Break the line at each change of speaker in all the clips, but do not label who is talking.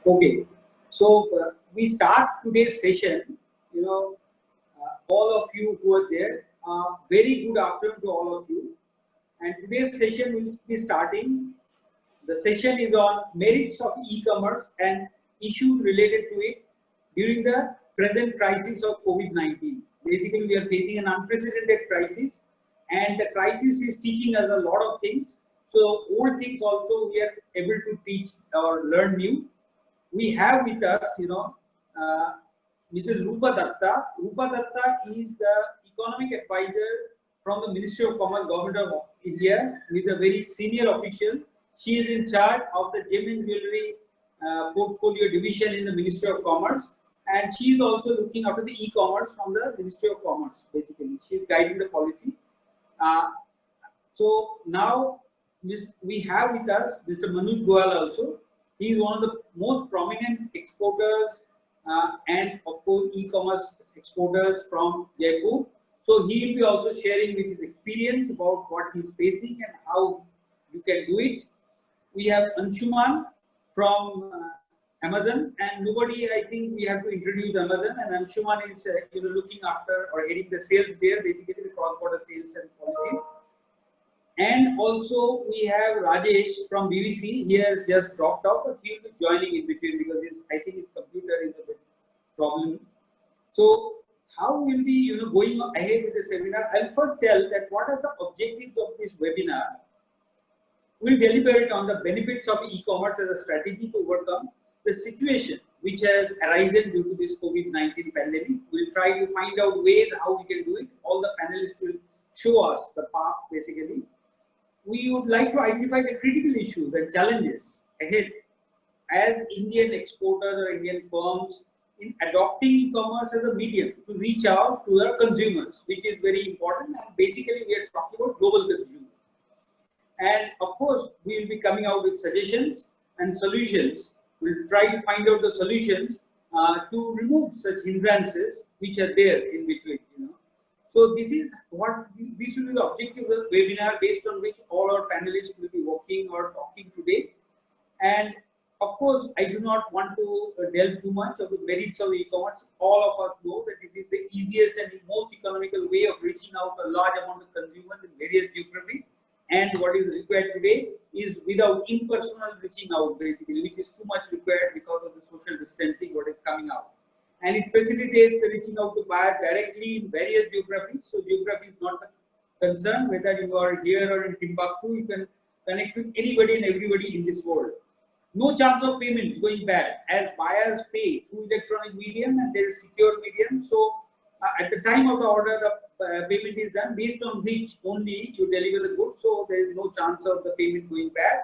Okay, so we start today's session. All of you who are there, very good afternoon to all of you. And today's session will be starting. The session is on merits of e-commerce and issues related to it during the present crisis of COVID-19. Basically, we are facing an unprecedented crisis, and the crisis is teaching us a lot of things. So, old things also we are able to teach or learn new. We have with us, Mrs. Rupa Datta. Rupa Datta is the economic advisor from the Ministry of Commerce, Government of India, with a very senior official. She is in charge of the gem and jewelry portfolio division in the Ministry of Commerce, and she is also looking after the e-commerce from the Ministry of Commerce. Basically, she is guiding the policy. Uh, so now we have with us Mr. Manoj Goyal also. He is one of the most prominent exporters and of course e-commerce exporters from Jaipur. So he will be also sharing with his experience about what he is facing and how you can do it. We have Anshuman from Amazon, and nobody, I think we have to introduce Amazon, and Anshuman is looking after or heading the sales there, basically the cross-border sales and policies. And also we have Rajesh from BBC. He has just dropped out, but he will be joining in between because I think his computer is a bit problem. So how will be going ahead with the seminar? I'll first tell that what are the objectives of this webinar. We'll deliberate on the benefits of e-commerce as a strategy to overcome the situation which has arisen due to this COVID-19 pandemic. We'll try to find out ways how we can do it. All the panelists will show us the path basically. We would like to identify the critical issues and challenges ahead as Indian exporters or Indian firms in adopting e-commerce as a medium to reach out to their consumers, which is very important. And basically, we are talking about global consumers. And of course, we will be coming out with suggestions and solutions. We'll try to find out the solutions to remove such hindrances which are there in between. So this is what this will be the objective of the webinar, based on which all our panelists will be working or talking today. And of course, I do not want to delve too much of the merits of e-commerce. All of us know that it is the easiest and the most economical way of reaching out a large amount of consumers in various geographies. And what is required today is without impersonal reaching out, basically, which is too much required because of the social distancing what is coming out. And it facilitates the reaching out to buyers directly in various geographies. So geography is not a concern. Whether you are here or in Timbuktu, you can connect with anybody and everybody in this world. No chance of payment going bad, as buyers pay through electronic medium and there is secure medium. So at the time of the order, the payment is done, based on which only you deliver the goods. So there is no chance of the payment going bad.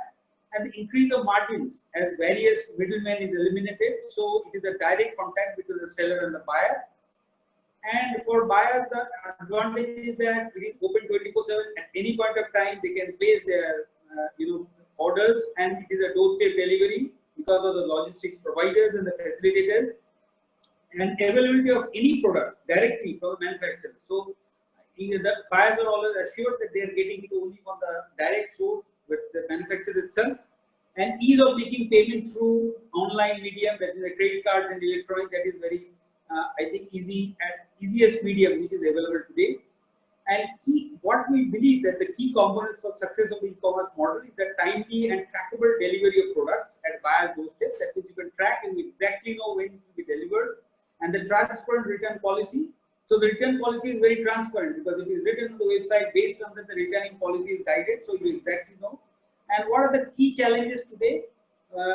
And the increase of margins as various middlemen is eliminated. So it is a direct contact between the seller and the buyer. And for buyers, the advantage is that it is open 24/7. At any point of time, they can place their orders, and it is a doorstep delivery because of the logistics providers and the facilitators, and availability of any product directly from the manufacturer. So the buyers are always assured that they are getting it only from the direct source with the manufacturer itself, and ease of making payment through online medium, that is the credit cards and electronic, that is very I think easiest medium which is available today. And what we believe that the key components of success of the e-commerce model is the timely and trackable delivery of products at buyer's doorstep. That means you can track and you exactly know when it will be delivered, and the transparent return policy. So the return policy is very transparent because it is written on the website. Based on that, the returning policy is guided, so you exactly know. And what are the key challenges today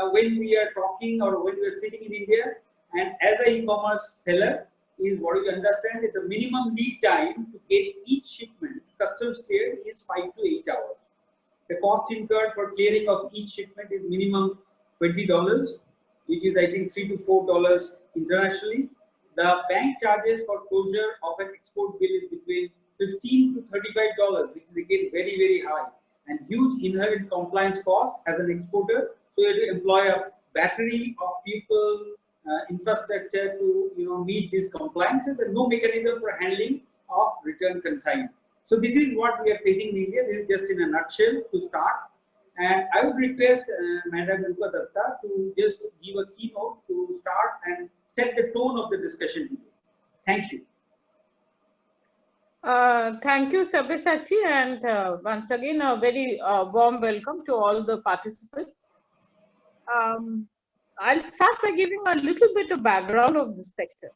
when we are talking or when we are sitting in India? And as an e-commerce seller, is what you understand is the minimum lead time to get each shipment customs cleared is 5 to 8 hours. The cost incurred for clearing of each shipment is minimum $20, which is I think $3 to $4 internationally. The bank charges for closure of an export bill is between $15 to $35, which is again very, very high, and huge inherent compliance cost as an exporter. So you have to employ a battery of people, infrastructure to meet these compliances, and no mechanism for handling of return consignment. So this is what we are facing in India. This is just in a nutshell to start. And I would request Madam Rupa Datta to just give a keynote to start and set the tone of the discussion today. Thank you.
Thank you, Sabyasachi, and once again a very warm welcome to all the participants. I'll start by giving a little bit of background of this sector.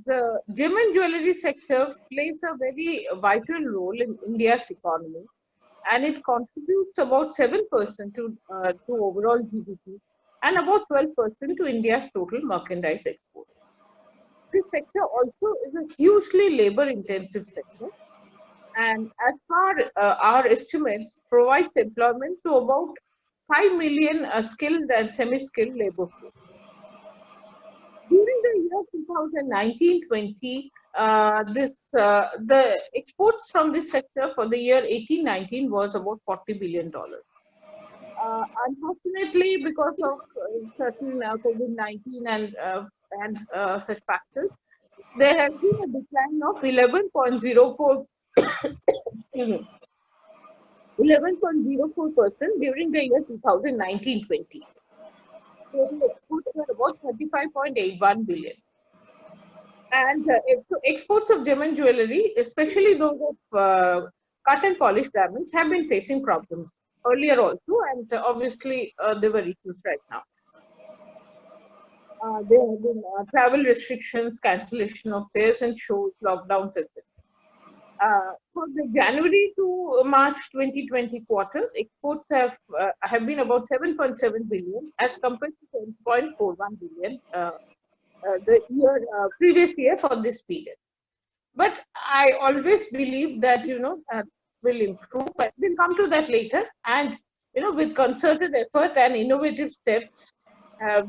The gem and jewelry sector plays a very vital role in India's economy, and it contributes about 7% to overall GDP and about 12% to India's total merchandise exports. This sector also is a hugely labor-intensive sector, and as far our estimates provides employment to about 5 million skilled and semi-skilled labor force. During the year 2019-20, the exports from this sector for the year 18-19 was about $40 billion. Unfortunately, because of certain COVID-19 and such factors, there has been a decline of 11.04 11.04% during the year 2019-20. Total exports were about 35.81 billion. And exports of gem and jewelry, especially those of cut and polished diamonds, have been facing problems earlier also, and obviously there were issues right now. There have been travel restrictions, cancellation of fairs and shows, lockdowns, etc. For the January to March 2020 quarter, exports have been about 7.7 billion as compared to 10.41 billion the previous year for this period. But I always believe that will improve. But we'll come to that later. And with concerted effort and innovative steps,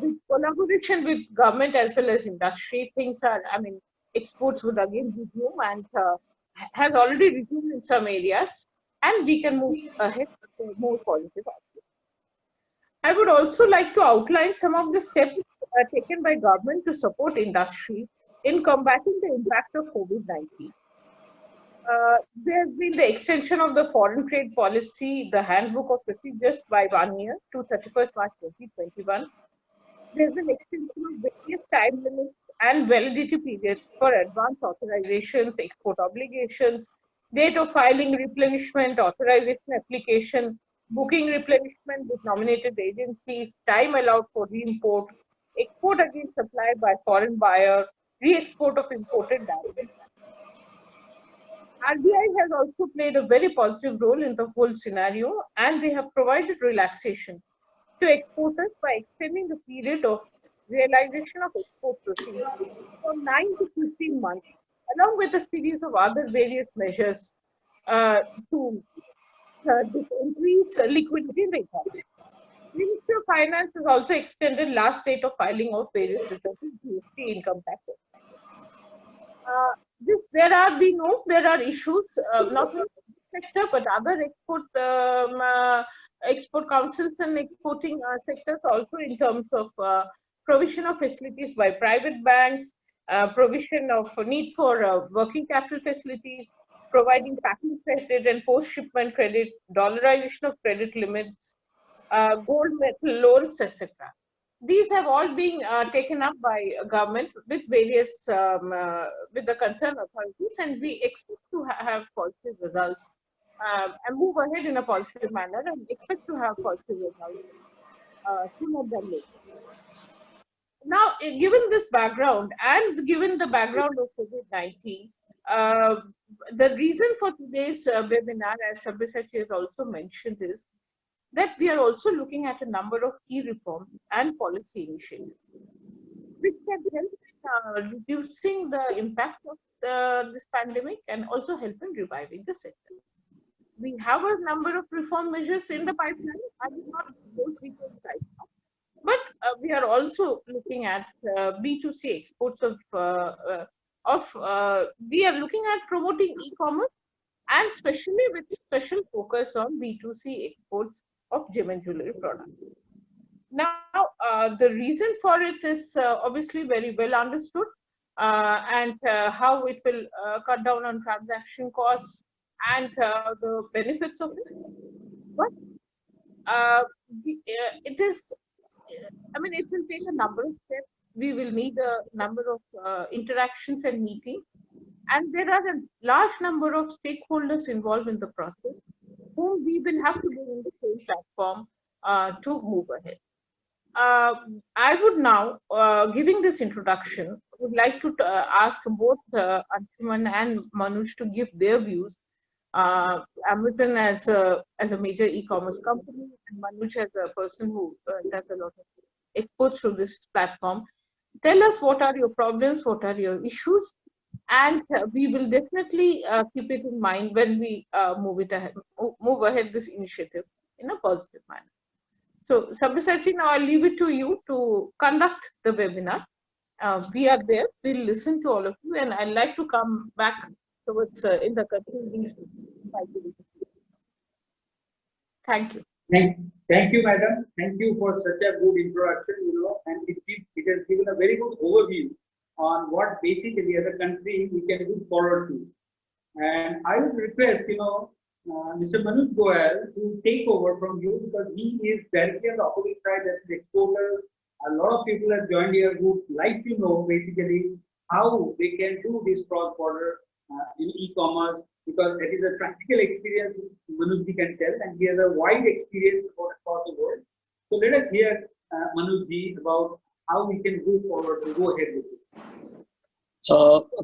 with collaboration with government as well as industry, exports would again resume and has already resumed in some areas, and we can move ahead with more positive outlook. I would also like to outline some of the steps taken by government to support industry in combating the impact of COVID-19. There has been the extension of the foreign trade policy, the handbook of procedures by 1 year to 31st March 2021. There's an extension of various time limits and validity periods for advance authorizations, export obligations, date of filing replenishment, authorization application, booking replenishment with nominated agencies, time allowed for re-import, export against supply by foreign buyer, re-export of imported diamonds. RBI has also played a very positive role in the whole scenario, and they have provided relaxation to exporters by extending the period of realization of export proceeds from 9 to 15 months, along with a series of other various measures to increase liquidity in the economy. Ministry of Finance has also extended last date of filing of various returns in GST income taxes. There are issues not only in the sector but other export councils and exporting sectors also, in terms of provision of facilities by private banks, provision of need for working capital facilities, providing packing credit and post-shipment credit, dollarization of credit limits, gold metal loans, etc. These have all been taken up by government with various with the concerned authorities, and we expect to have positive results and move ahead in a positive manner, and expect to have positive results sooner than later. Now, given this background and given the background of COVID-19, the reason for today's webinar, as Sabyasachi has also mentioned, is that we are also looking at a number of key reforms and policy initiatives which can help in reducing the impact of this pandemic and also help in reviving the sector. We have a number of reform measures in the pipeline. I will not go details right now, but we are also looking at B2C exports we are looking at promoting e-commerce, and especially with special focus on B2C exports of gem and jewelry products. Now, the reason for it is obviously very well understood, and how it will cut down on transaction costs and the benefits of it. But It is, I mean, it will take a number of steps. We will need a number of interactions and meetings. And there are a large number of stakeholders involved in the process whom we will have to bring in the same platform to move ahead. I would now, giving this introduction, would like to ask both Anshuman and Manoj to give their views. Amazon as a major e-commerce company, and Manoj as a person who does a lot of exports through this platform. Tell us what are your problems, what are your issues, and we will definitely keep it in mind when we move ahead this initiative in a positive manner. So, Sabyasachi, now I'll leave it to you to conduct the webinar. We are there, we'll listen to all of you, and I'd like to come back towards in the conclusion. Thank you.
Thank you, madam. Thank you for such a good introduction, and it has given a very good overview on what basically as a country we can look forward to. And I would request, Mr. Manoj Goyal to take over from you, because he is directly on the opposite side as an exporter. A lot of people have joined here who would like to know basically how they can do this cross-border e-commerce, because that is a practical experience Manojji can tell, and he has a wide experience across the world. So let us hear Manojji about how we can move forward to go ahead with it.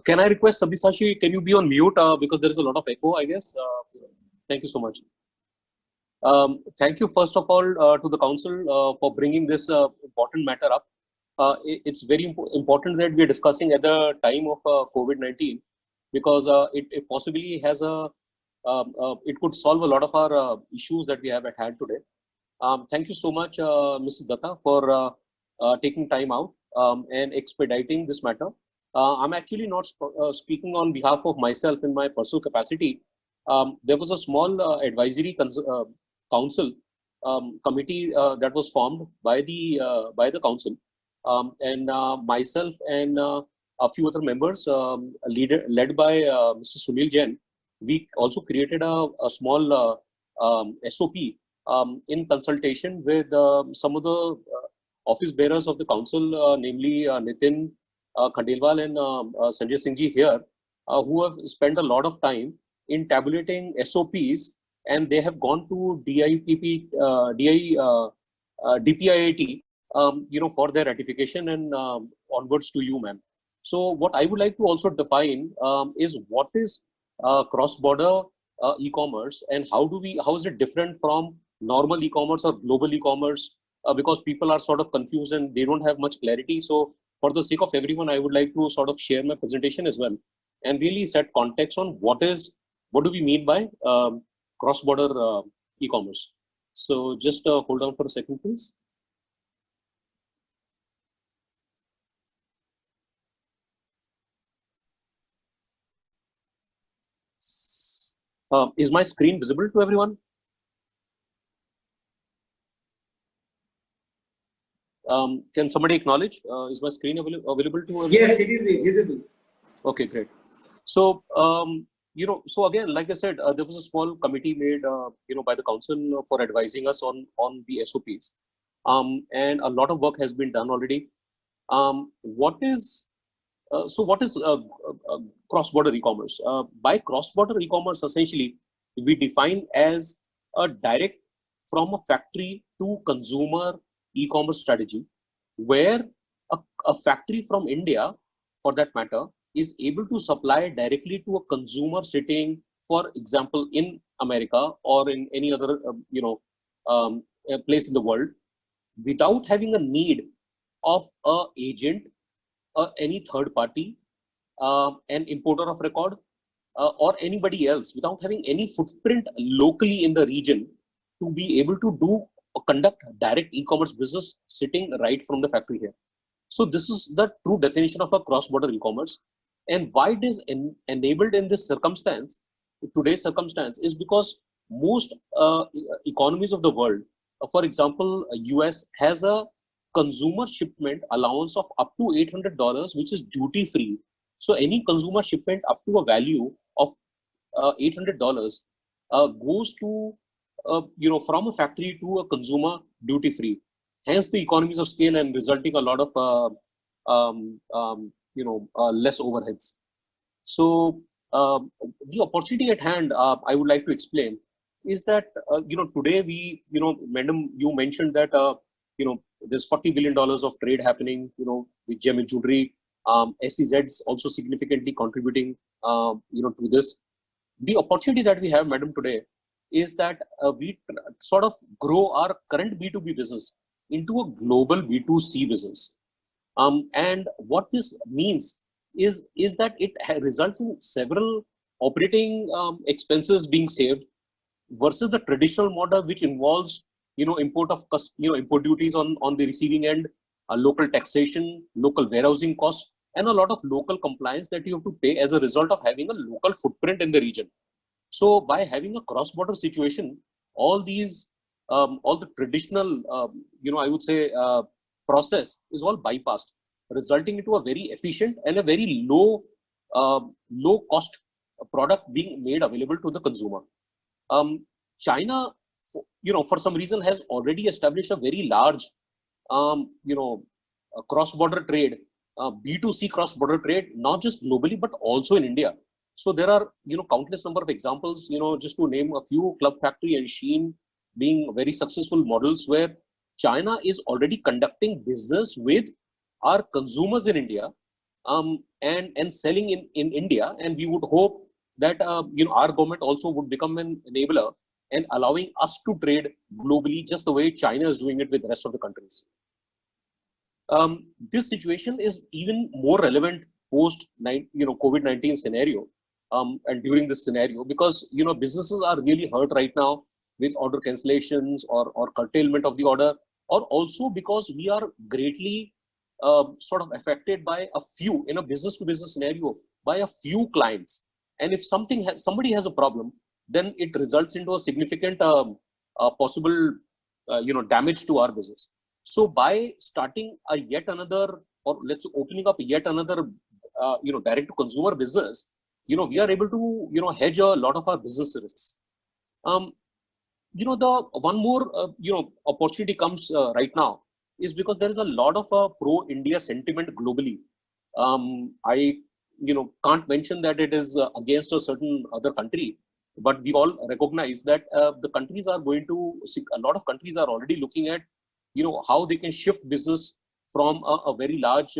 Can I request Sabyasachi, can you be on mute because there is a lot of echo, I guess. Thank you so much. Thank you first of all to the council for bringing this important matter up. It's very important that we are discussing at the time of COVID-19, because it possibly has it could solve a lot of our issues that we have at hand today. Thank you so much, Mrs. Datta, for taking time out and expediting this matter. I'm actually not speaking on behalf of myself in my personal capacity. There was a small advisory council committee that was formed by the council, and myself and a few other members, led by Mr. Sunil Jain. We also created a small SOP in consultation with some of the office bearers of the council, namely Nitin Khandelwal and Sanjay Singh ji here, who have spent a lot of time in tabulating SOPs, and they have gone to DPIIT, for their ratification and onwards to you, ma'am. So what I would like to also define is what is cross-border e-commerce, and how is it different from normal e-commerce or global e-commerce, because people are sort of confused and they don't have much clarity. So for the sake of everyone, I would like to sort of share my presentation as well and really set context on what do we mean by cross-border e-commerce. So just hold on for a second, please. Is my screen visible to everyone? Can somebody acknowledge? Is my screen available to everyone?
Yes, it is visible.
Okay, great. So, so again, like I said, there was a small committee made, by the council for advising us on the SOPs, and a lot of work has been done already. What is cross-border e-commerce? By cross-border e-commerce, essentially, we define as a direct from a factory to consumer e-commerce strategy, where a factory from India, for that matter, is able to supply directly to a consumer sitting, for example, in America or in any other place in the world, without having a need of an agent, any third party, an importer of record, or anybody else, without having any footprint locally in the region, to be able to conduct direct e-commerce business sitting right from the factory here. So this is the true definition of a cross-border e-commerce. And why it is enabled in this circumstance, today's circumstance, is because most economies of the world, for example, US has a consumer shipment allowance of up to $800, which is duty-free. So any consumer shipment up to a value of $800 goes to from a factory to a consumer duty free. Hence the economies of scale and resulting a lot of less overheads. So the opportunity at hand, I would like to explain, is that today we, madam, you mentioned that there's $40 billion of trade happening, with gem and jewelry. SEZs also significantly contributing, to this. The opportunity that we have, madam, today is that we sort of grow our current B2B business into a global B2C business. And what this means is that it results in several operating expenses being saved versus the traditional model, which involves import of import duties on the receiving end, local taxation, local warehousing costs, and a lot of local compliance that you have to pay as a result of having a local footprint in the region. So by having a cross-border situation, all the traditional I would say process is all bypassed, resulting into a very efficient and a very low cost product being made available to the consumer. China, for some reason, has already established a very large, cross-border trade, B2C cross-border trade, not just globally, but also in India. So there are, countless number of examples, just to name a few, Club Factory and Shein being very successful models where China is already conducting business with our consumers in India, and selling in India. And we would hope that, our government also would become an enabler and allowing us to trade globally just the way China is doing it with the rest of the countries. This situation is even more relevant post COVID-19 scenario, and during this scenario, because businesses are really hurt right now with order cancellations or curtailment of the order, or also because we are greatly sort of affected by a few, in a business to business scenario, by a few clients. And if somebody has a problem, then it results into a significant possible damage to our business. So by starting a yet another, or let's say opening up yet another direct to consumer business, we are able to hedge a lot of our business risks. The one more opportunity comes right now is because there is a lot of pro-India sentiment globally. I can't mention that it is against a certain other country, but we all recognize that the countries are going to, a lot of countries are already looking at how they can shift business from a very large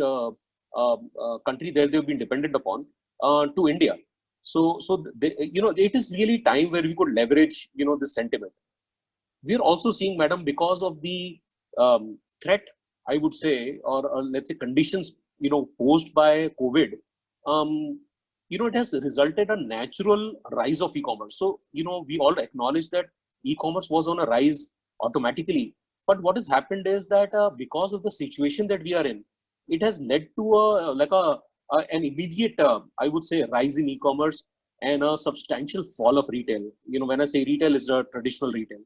country that they've been dependent upon to India. So it is really time where we could leverage this sentiment. We're also seeing, madam, because of the threat, I would say, or let's say conditions posed by COVID, it has resulted a natural rise of e-commerce. So we all acknowledge that e-commerce was on a rise automatically, but what has happened is that because of the situation that we are in, it has led to an immediate, I would say, rise in e-commerce and a substantial fall of retail. When I say retail, is a traditional retail,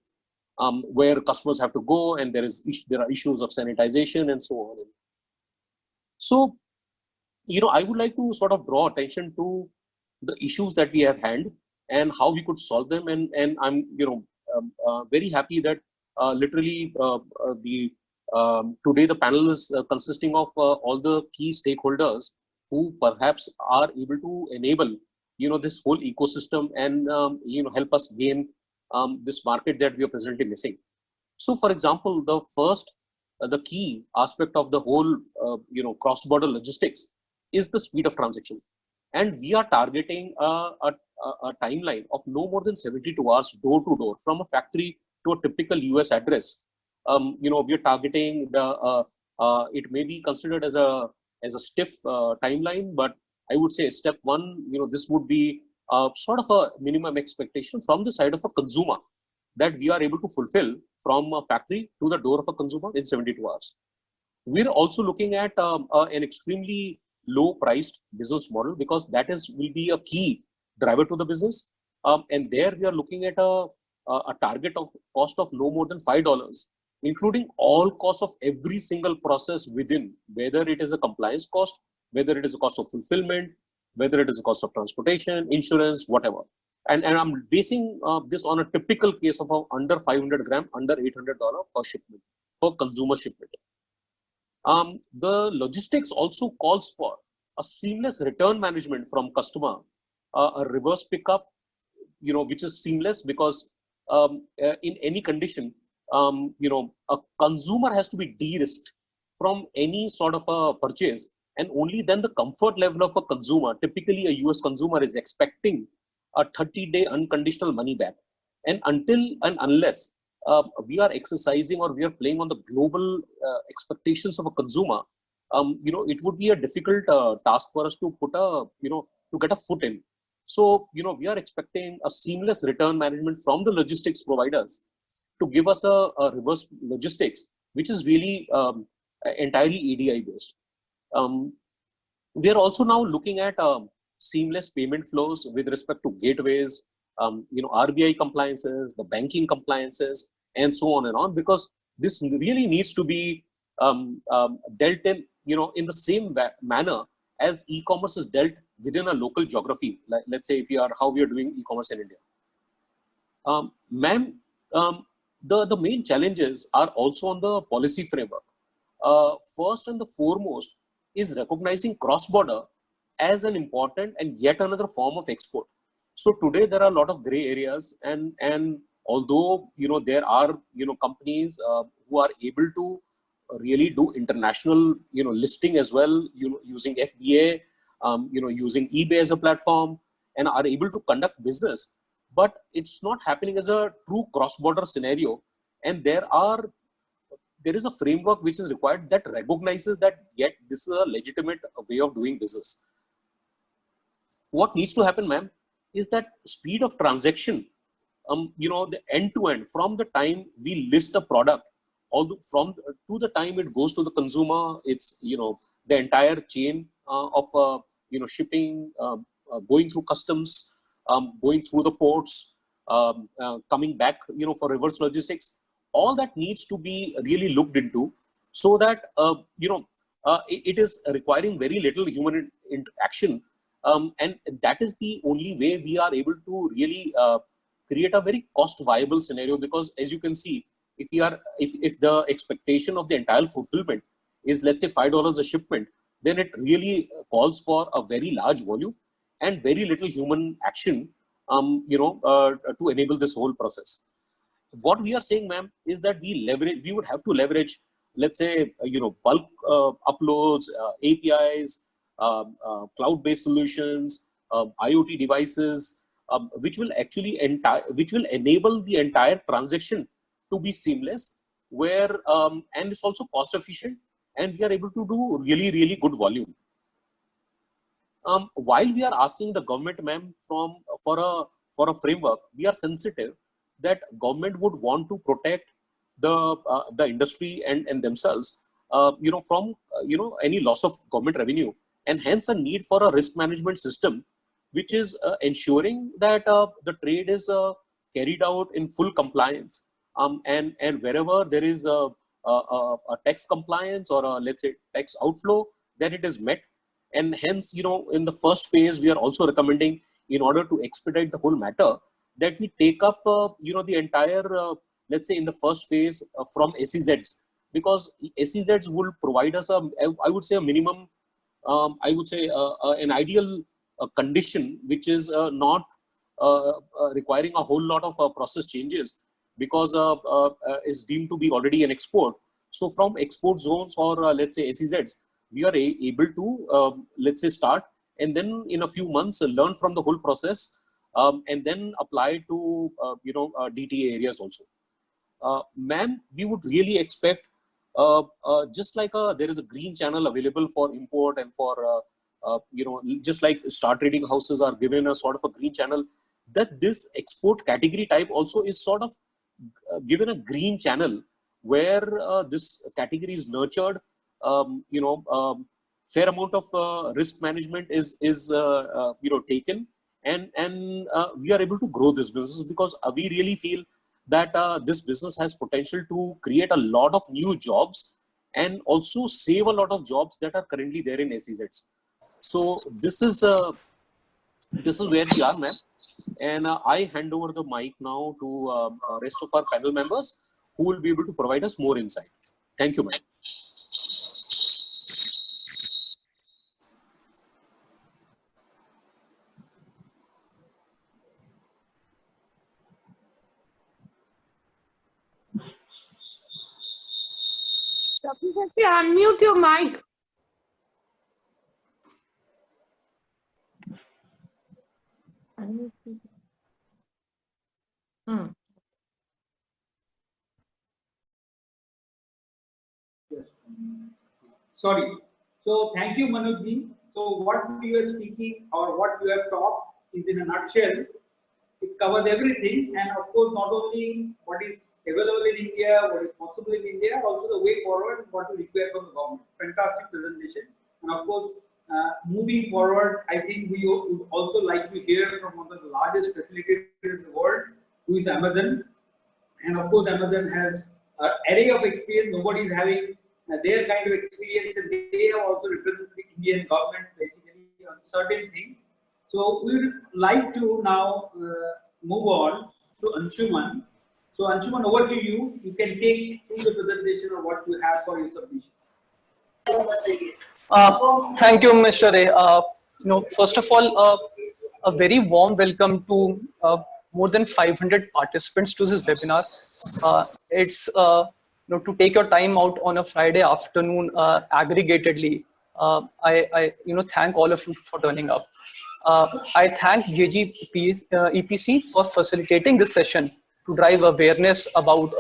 where customers have to go, and there are issues of sanitization and so on. So, I would like to sort of draw attention to the issues that we have had and how we could solve them. And I'm, very happy that literally today the panel is consisting of all the key stakeholders who perhaps are able to enable, this whole ecosystem and, help us gain this market that we are presently missing. So, for example, the key aspect of the whole, cross-border logistics is the speed of transaction. And we are targeting a timeline of no more than 72 hours door to door from a factory to a typical US address. We are targeting it may be considered as a stiff timeline, but I would say step one, this would be sort of a minimum expectation from the side of a consumer that we are able to fulfill from a factory to the door of a consumer in 72 hours. We're also looking at an extremely low priced business model, because that will be a key driver to the business. And there we are looking at a target of cost of no more than $5, including all costs of every single process within, whether it is a compliance cost, whether it is a cost of fulfillment, whether it is a cost of transportation, insurance, whatever. And I'm basing this on a typical case of a under 500 gram, under $800 per shipment, per consumer shipment. The logistics also calls for a seamless return management from customer, a reverse pickup, which is seamless because in any condition, a consumer has to be de-risked from any sort of a purchase, and only then the comfort level of a consumer, typically a US consumer, is expecting a 30-day unconditional money back. And until and unless we are exercising or we are playing on the global expectations of a consumer, it would be a difficult task for us to put to get a foot in. So, we are expecting a seamless return management from the logistics providers to give us a reverse logistics, which is really entirely EDI based. We are also now looking at seamless payment flows with respect to gateways, RBI compliances, the banking compliances, and so on and on, because this really needs to be dealt in the same manner as e-commerce is dealt within a local geography. Like, let's say how we are doing e-commerce in India. Ma'am, the main challenges are also on the policy framework. First and the foremost is recognizing cross-border as an important and yet another form of export. So today there are a lot of gray areas, and although there are companies who are able to really do international listing as well, using FBA, using eBay as a platform, and are able to conduct business, but it's not happening as a true cross-border scenario. And there is a framework which is required that recognizes that yet this is a legitimate way of doing business. What needs to happen, ma'am, is that speed of transaction, the end-to-end, from the time we list a product, to the time it goes to the consumer, it's, the entire chain of, shipping, going through customs, going through the ports, coming back, for reverse logistics. All that needs to be really looked into, so that, it is requiring very little human interaction. And that is the only way we are able to really create a very cost viable scenario, because as you can see, if the expectation of the entire fulfillment is, let's say, $5 a shipment, then it really calls for a very large volume and very little human action, to enable this whole process. What we are saying, ma'am, is that we would have to leverage, let's say, bulk uploads, APIs, cloud-based solutions, IoT devices, which will enable the entire transaction to be seamless, and it's also cost efficient, and we are able to do really, really good volume. While we are asking the government, ma'am, for a framework, we are sensitive that government would want to protect the industry and themselves, from any loss of government revenue, and hence a need for a risk management system, which is ensuring that the trade is carried out in full compliance, and wherever there is a tax compliance or let's say tax outflow, that it is met. And hence, in the first phase, we are also recommending, in order to expedite the whole matter, that we take up, the entire, let's say in the first phase from SEZs, because SEZs will provide us I would say a minimum, an ideal condition, which is not requiring a whole lot of process changes, because is deemed to be already an export. So from export zones or let's say SEZs, we are able to, let's say, start, and then in a few months learn from the whole process, and then apply to, DTA areas also. Ma'am, we would really expect, just like there is a green channel available for import and for, just like Star Trading houses are given a sort of a green channel, that this export category type also is sort of given a green channel, where this category is nurtured, fair amount of risk management is taken, and we are able to grow this business, because we really feel that this business has potential to create a lot of new jobs and also save a lot of jobs that are currently there in SEZs. So this is where we are, ma'am. And I hand over the mic now to rest of our panel members who will be able to provide us more insight. Thank you, madam.
Sabyasachi, unmute your mic.
Sorry. So thank you, Manoj ji. So what you are speaking or what you have taught is in a nutshell. It covers everything, and of course, not only what is available in India, what is possible in India, also the way forward, what we require from the government. Fantastic presentation. And of course, moving forward, I think we would also like to hear from one of the largest facilities in the world, who is Amazon. And of course, Amazon has an array of experience. Nobody is having their kind of experience, and they have also represented the Indian government basically on certain things. So we would like to now move on to Anshuman. So Anshuman, over to you. You can take through the presentation of what you have for your submission.
Thank you, Mr. Ray. First of all, a very warm welcome to more than 500 participants to this webinar. It's to take your time out on a Friday afternoon aggregatedly. I thank all of you for turning up. I thank EPC for facilitating this session to drive awareness about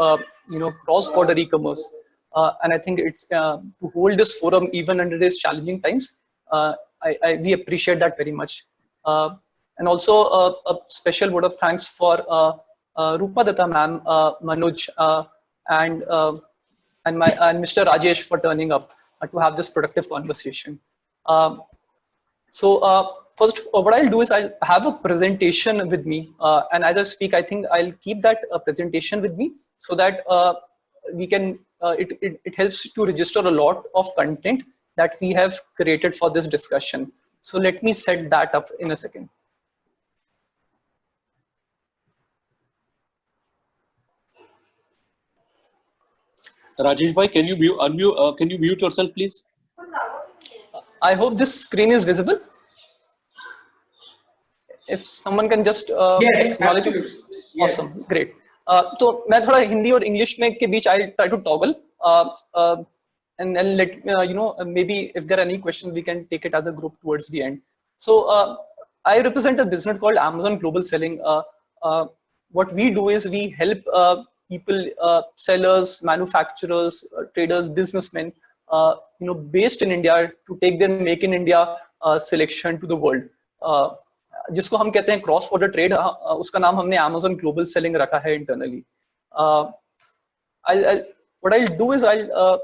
cross-border e-commerce. And I think it's to hold this forum even under these challenging times. We appreciate that very much. And also a special word of thanks for Rupa Datta ma'am, Manoj, and Mr. Rajesh for turning up to have this productive conversation. First, what I'll do is I'll have a presentation with me, and as I speak, I think I'll keep that presentation with me so that we can. It helps to register a lot of content that we have created for this discussion. So let me set that up in a second.
Rajesh bhai, can you unmute? Can you mute yourself, please?
I hope this screen is visible. If someone can just
yes,
acknowledge it.
Yes.
Awesome, great. तो मैं थोड़ा हिंदी और English में के बीच I'll try to toggle and then let maybe if there are any questions we can take it as a group towards the end. So I represent a business called Amazon Global Selling. What we do is we help people, sellers, manufacturers, traders, businessmen, based in India to take their Make in India selection to the world. जिसको हम कहते हैं cross border trade, उसका नाम हमने Amazon Global Selling रखा है internally. What I'll do is I'll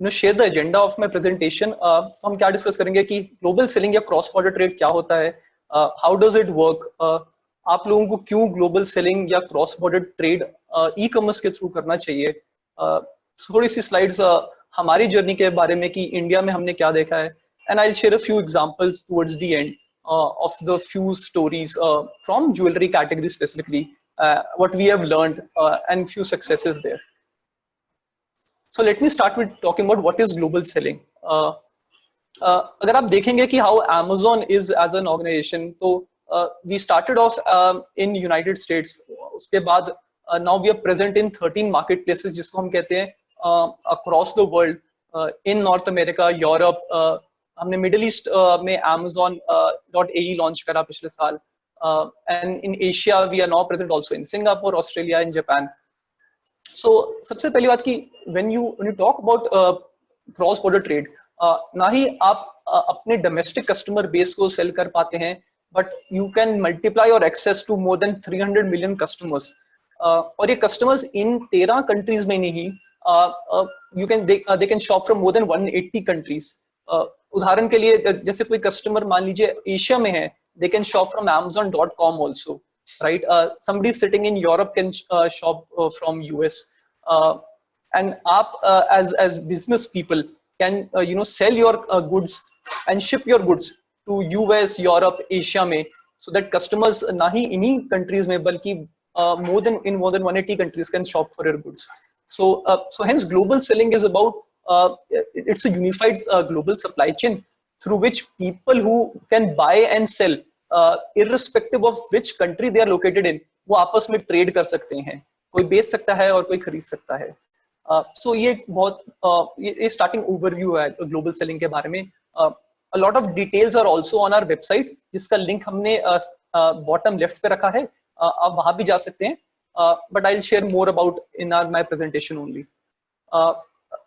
share the agenda of my presentation. तो हम क्या डिस्कस करेंगे कि ग्लोबल सेलिंग या क्रॉस बॉर्डर ट्रेड क्या होता है, हाउ डज इट वर्क, आप लोगों को क्यों ग्लोबल सेलिंग या cross border trade e commerce के थ्रू करना चाहिए. थोड़ी सी स्लाइड्स हमारी जर्नी के बारे में कि इंडिया में हमने क्या देखा है, and I'll share a few examples towards the end of the few stories from jewelry category specifically, what we have learned and few successes there. So let me start with talking about what is global selling. अगर आप देखेंगे कि how Amazon is as an organization, तो we started off in United States. उसके बाद now we are present in 13 marketplaces जिसको हम कहते हैं across the world, in North America, Europe. हमने मिडिल ईस्ट में Amazon.ae लॉन्च करा पिछले साल, and in Asia we are now present also in Singapore, Australia, in Japan. So सबसे पहली बात कि when you talk about cross border trade, ना ही आप अपने डोमेस्टिक कस्टमर बेस को सेल कर पाते हैं, but you can multiply your access to more than 300 million customers. और ये कस्टमर्स इन 13 कंट्रीज में नहीं, they can shop from more than 180 countries. उदाहरण के लिए जैसे कोई कस्टमर मान लीजिए एशिया में है, they can shop from Amazon.com also, right? Somebody sitting in Europe can shop from US, and aap as business people can sell your goods and ship your goods to US, Europe, Asia में so that customers ना ही इन्हीं countries में बल्कि more than 180 countries can shop for your goods. So hence global selling is about it's a unified global supply chain through which people who can buy and sell irrespective of which country they are located in, वो आपस में trade कर सकते हैं, कोई बेच सकता है और कोई खरीद सकता है. So ये बहुत ये starting overview है global selling के बारे में. A lot of details are also on our website, जिसका link हमने bottom left पे रखा है, आप वहाँ भी जा सकते हैं. But I'll share more about in my presentation only.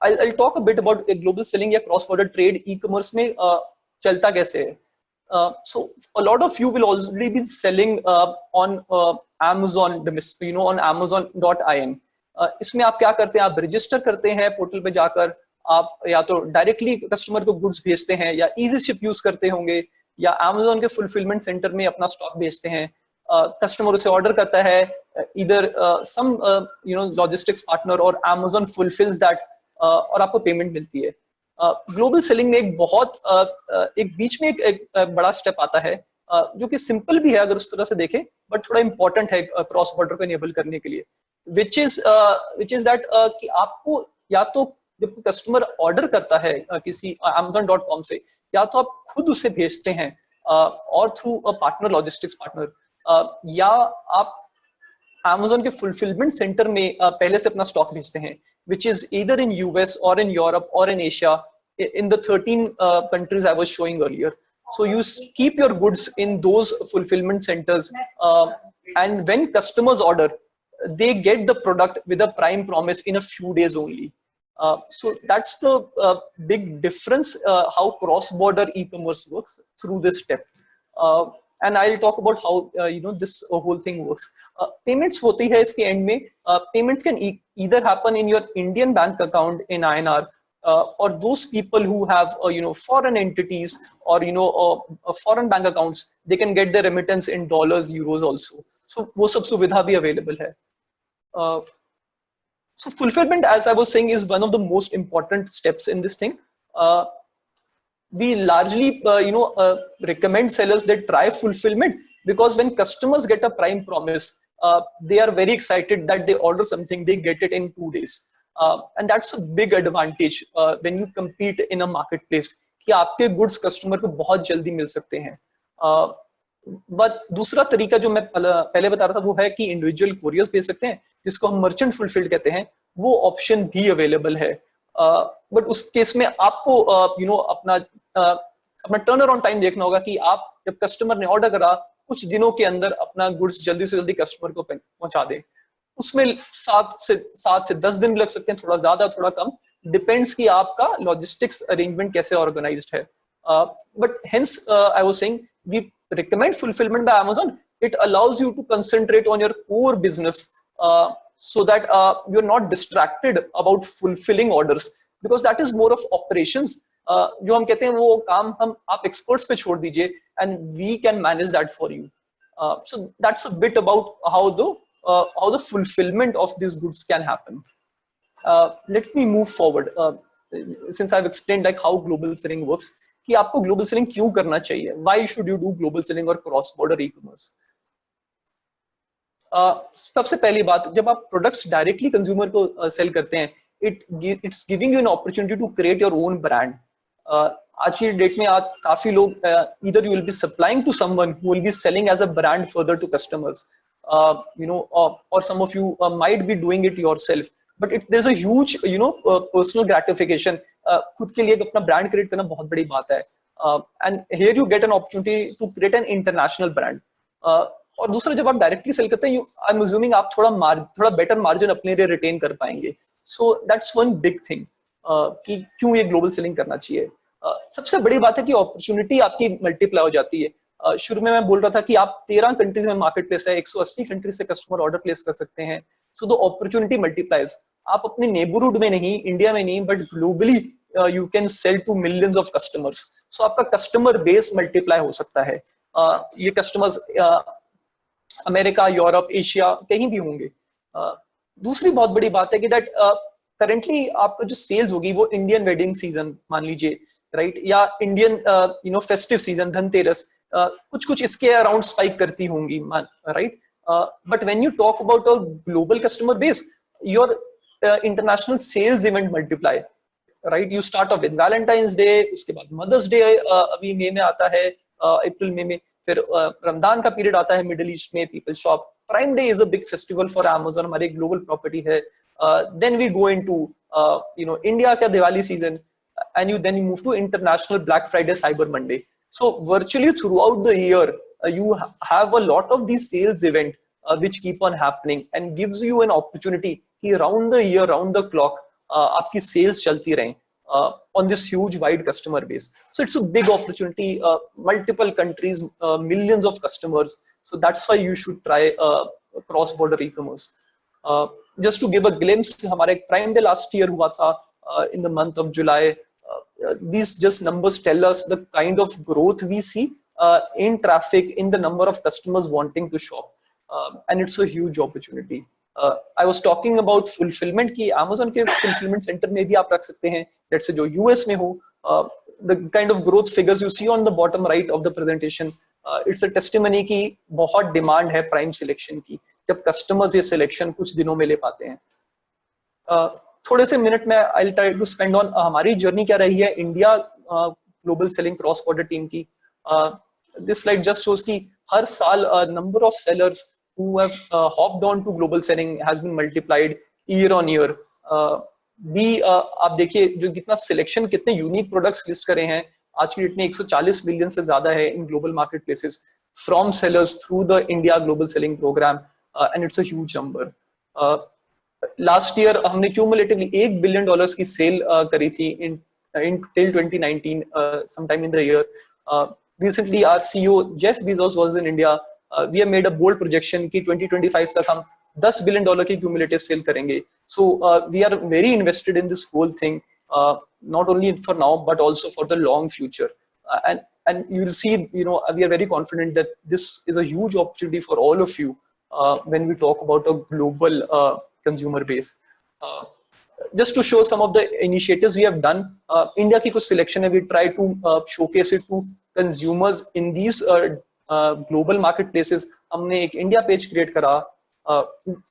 I'll talk a bit about global selling या cross-border trade e-commerce में चलता कैसे है. So a lot of you will already be selling on Amazon, on Amazon.in. इसमें आप क्या करते हैं, आप रजिस्टर करते हैं पोर्टल पे जाकर, आप या तो डायरेक्टली कस्टमर को गुड्स भेजते हैं या इजी शिप यूज करते होंगे या Amazon के फुलफिलमेंट सेंटर में अपना स्टॉक भेजते हैं. कस्टमर उसे ऑर्डर करता है, either some logistics partner or Amazon fulfills that और आपको पेमेंट मिलती है. ग्लोबल सेलिंग में एक बहुत एक बीच में एक बड़ा स्टेप आता है जो कि सिंपल भी है अगर उस तरह से देखें, बट थोड़ा इंपॉर्टेंट है क्रॉस बॉर्डर को इनेबल करने के लिए, which is that कि आपको या तो जब कस्टमर ऑर्डर करता है किसी Amazon.com से, या तो आप खुद उसे भेजते हैं और through a partner logistics partner, या आप Amazon के फुलफिलमेंट सेंटर में पहले से अपना स्टॉक भेजते हैं, which is either in US or in Europe or in Asia, in the 13 countries I was showing earlier. So you keep your goods in those fulfillment centers, and when customers order, they get the product with a prime promise in a few days only. So that's the big difference how cross-border e-commerce works through this step. And I'll talk about how this whole thing works. Payments होती है इसके end में. Payments can either happen in your Indian bank account in INR, or those people who have foreign entities or foreign bank accounts, they can get their remittance in dollars, euros also. So वो सब सुविधा भी available है. So fulfillment, as I was saying, is one of the most important steps in this thing. We largely recommend sellers that try fulfillment, because when customers get a prime promise, they are very excited that they order something, they get it in 2 days, and that's a big advantage when you compete in a marketplace कि आपके goods customer को बहुत जल्दी मिल सकते हैं. But दूसरा तरीका जो मैं पहले बता रहा था वो है कि individual couriers भेज सकते हैं, जिसको हम merchant fulfilled कहते हैं, वो ऑप्शन भी अवेलेबल है. बट उस केस में आपको अपना टर्न अराउंड टाइम देखना होगा कि आप जब कस्टमर ने ऑर्डर करा कुछ दिनों के अंदर अपना गुड्स जल्दी से जल्दी कस्टमर को पहुंचा दे. उसमें 7 से 10 दिन लग सकते हैं, थोड़ा ज्यादा थोड़ा कम, डिपेंड्स कि आपका लॉजिस्टिक्स अरेंजमेंट कैसे ऑर्गेनाइज्ड है. But hence I was saying we recommend fulfilment by Amazon. It allows you to concentrate on your core business, so that you're not distracted about fulfilling orders, because that is more of operations. जो हम कहते हैं वो काम हम आप experts पे छोड़ दीजिए, and we can manage that for you. So that's a bit about how the fulfillment of these goods can happen. Let me move forward. Since I've explained like how global selling works, कि आपको global selling क्यों करना चाहिए? Why should you do global selling or cross-border e-commerce? सबसे पहली बात, जब आप प्रोडक्ट्स डायरेक्टली कंज्यूमर को सेल करते हैं, it's giving you an opportunity to create your own brand. आज की डेट में आज काफी लोग either you will be supplying to someone who will be selling as a brand further to customers, or some of you might be doing it yourself, but there's a huge personal gratification. खुद के लिए अपना brand create करना बहुत बड़ी बात है, and here you get an opportunity to create an international brand. और दूसरा, जब आप डायरेक्टली सेल करते हैं, आई एम अज्यूमिंग आप थोड़ा बेटर मार्जिन अपने लिए रिटेन कर पाएंगे. So that's one big thing कि क्यों ये ग्लोबल सेलिंग करना चाहिए. सबसे बड़ी बात है कि अपॉर्चुनिटी आपकी मल्टीप्लाई हो जाती है. शुरू में मैं बोल रहा था कि आप 13 कंट्रीज में मार्केट प्लेस है, 180 कंट्रीज से कस्टमर ऑर्डर प्लेस कर सकते हैं. So the opportunity multiplies. आप अपने नेबरहुड में नहीं, इंडिया में नहीं, but globally you can sell to millions of customers. So आपका कस्टमर बेस मल्टीप्लाई हो सकता है. ये कस्टमर्स अमेरिका, यूरोप, एशिया कहीं भी होंगे. दूसरी बहुत बड़ी बात है कि दैट करेंटली आपका जो सेल्स होगी वो इंडियन वेडिंग सीजन मान लीजिए, राइट, या इंडियन फेस्टिव सीजन, धनतेरस, कुछ कुछ इसके अराउंड स्पाइक करती होंगी, right? But when you talk about a global customer base, your international sales event multiply, right? You start off with Valentine's day, उसके बाद मदर्स डे अभी मई में आता है, अप्रैल मई में, फिर रमजान का पीरियड आता है मिडिल ईस्ट में, people shop, prime day is a big festival for Amazon, हमारे ग्लोबल प्रॉपर्टी है, then we go into India का Diwali season, and then you move to international Black Friday, Cyber Monday. So virtually throughout the year, you have a lot of these sales event which keep on happening and gives you an opportunity कि round the year, round the clock, आपकी sales चलती रहें on this huge wide customer base. So it's a big opportunity, multiple countries, millions of customers. So that's why you should try cross-border e-commerce. Just to give a glimpse, हमारे Prime Day last year हुआ था in the month of July. These just numbers tell us the kind of growth we see in traffic, in the number of customers wanting to shop, and it's a huge opportunity. I was talking about fulfillment कि Amazon के fulfillment center में भी आप रख सकते हैं, let's say जो US में हो, the kind of growth figures you see on the bottom right of the presentation, it's a testimony कि बहुत demand है prime selection की, जब customers ये selection कुछ दिनों में ले पाते हैं। थोड़े से मिनट में I'll try to spend on हमारी जर्नी क्या रही है India global selling cross border team की। दिस स्लाइड जस्ट शोज कि हर साल number of sellers who have hopped on to global selling has been multiplied year on year. आप देखिए जो कितना सिलेक्शन, कितने यूनिक प्रोडक्ट्स लिस्ट करे हैं आज की डेट में, 140 मिलियन से ज्यादा है in global market places from sellers through the India global selling programme, and it's a huge number. Last year हमने क्यूमुलेटिवली $1 बिलियन की सेल करी थी इन till 2019, sometime in the year. Recently our CEO Jeff Bezos was in India. We have made a bold projection कि 2025 तक हम $10 billion की cumulative sale करेंगे. So we are very invested in this whole thing, not only for now but also for the long future. And you will see, we are very confident that this is a huge opportunity for all of you when we talk about a global consumer base. Just to show some of the initiatives we have done, India की कुछ selection है, we try to showcase it to consumers in these global marketplaces. हमने एक India page create करा.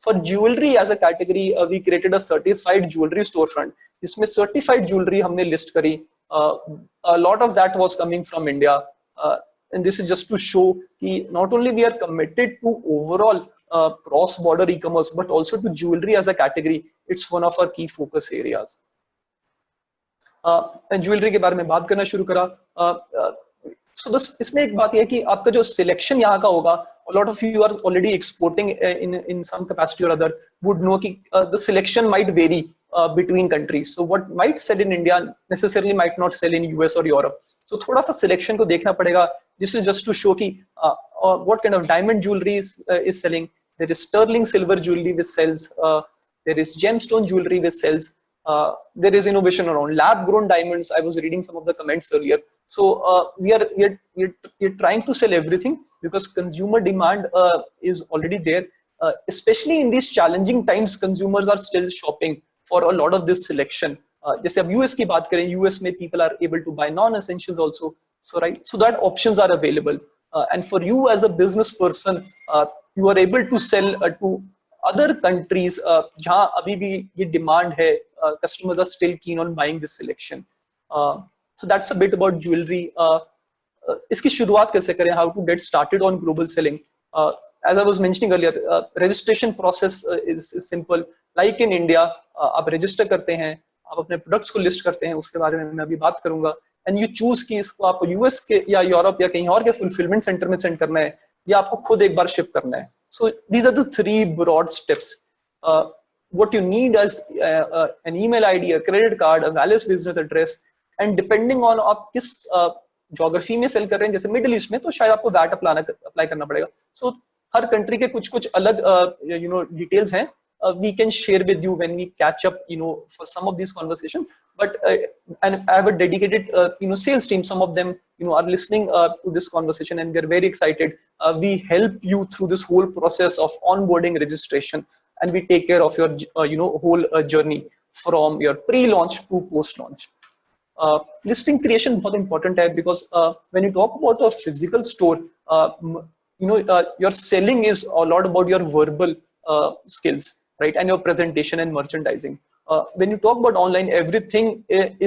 For jewelry as a category, we created a certified jewelry storefront. इसमें certified jewelry हमने list करी. A lot of that was coming from India, and this is just to show that not only we are committed to overall cross-border e-commerce, but also to jewelry as a category. It's one of our key focus areas. Jewelry के बारे में बात करना शुरू करा. So इसमें एक बात यह है कि आपका जो selection यहाँ का होगा, a lot of you are already exporting in some capacity or other, would know कि the selection might vary between countries. So what might sell in India necessarily might not sell in US or Europe. So थोड़ा सा selection को देखना पड़ेगा. This is just to show कि what kind of diamond jewelry is selling. There is sterling silver jewelry which sells. There is gemstone jewelry which sells. There is innovation around lab-grown diamonds. I was reading some of the comments earlier. So we are trying to sell everything because consumer demand is already there. Especially in these challenging times, consumers are still shopping for a lot of this selection. जैसे अब US की बात करें, US में people are able to buy non-essentials also. So right, so that options are available. And for you as a business person, you are able to sell to other countries जहाँ अभी भी ये demand है, customers are still keen on buying this selection. So that's a bit about jewelry. इसकी शुरुआत कैसे करें? How to get started on global selling? As I was mentioning earlier, registration process is simple. Like in India, आप register करते हैं, आप अपने products को list करते हैं, उसके बारे में मैं अभी बात करूंगा. And you choose कि इसको आप US के या यूरोप या कहीं और के fulfillment center में send करना है या आपको खुद एक बार ship करना है. So these are the 3 broad steps. What you need is an email ID, a credit card, a valid business address, and depending on आप किस geography में sell कर रहे हैं, जैसे Middle East में तो शायद आपको VAT apply करना पड़ेगा. So हर country के कुछ अलग details हैं. We can share with you when we catch up, for some of these conversations. But and I have a dedicated, sales team. Some of them, are listening to this conversation and they're very excited. We help you through this whole process of onboarding, registration, and we take care of your, whole journey from your pre-launch to post-launch. Listing creation बहुत important है, because when you talk about a physical store, your selling is a lot about your verbal skills, right, and your presentation and merchandising. When you talk about online, everything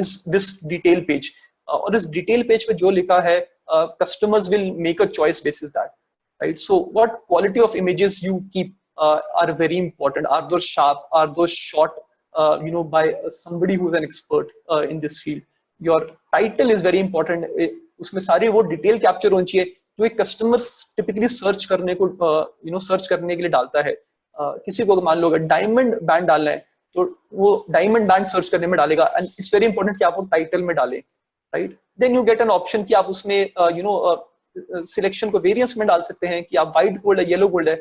is this detail page, और इस detail page पे जो लिखा है, customers will make a choice basis that, right? So what quality of images you keep are very important. Are those sharp? Are those short by somebody who's an expert in this field? Your title is very important. उसमें सारी वो detail capture होनी चाहिए जो एक customer typically search करने को search करने के लिए डालता है. किसी को मान लो अगर डायमंड बैंड डालना है तो वो डायमंड बैंड सर्च करने में डालेगा, एंड इट्स वेरी इंपॉर्टेंट कि आप वो टाइटल में डालें, right? Then you get an option कि आप उसमें सिलेक्शन को वेरिएंस में डाल सकते हैं कि आप व्हाइट गोल्ड है, येलो गोल्ड है,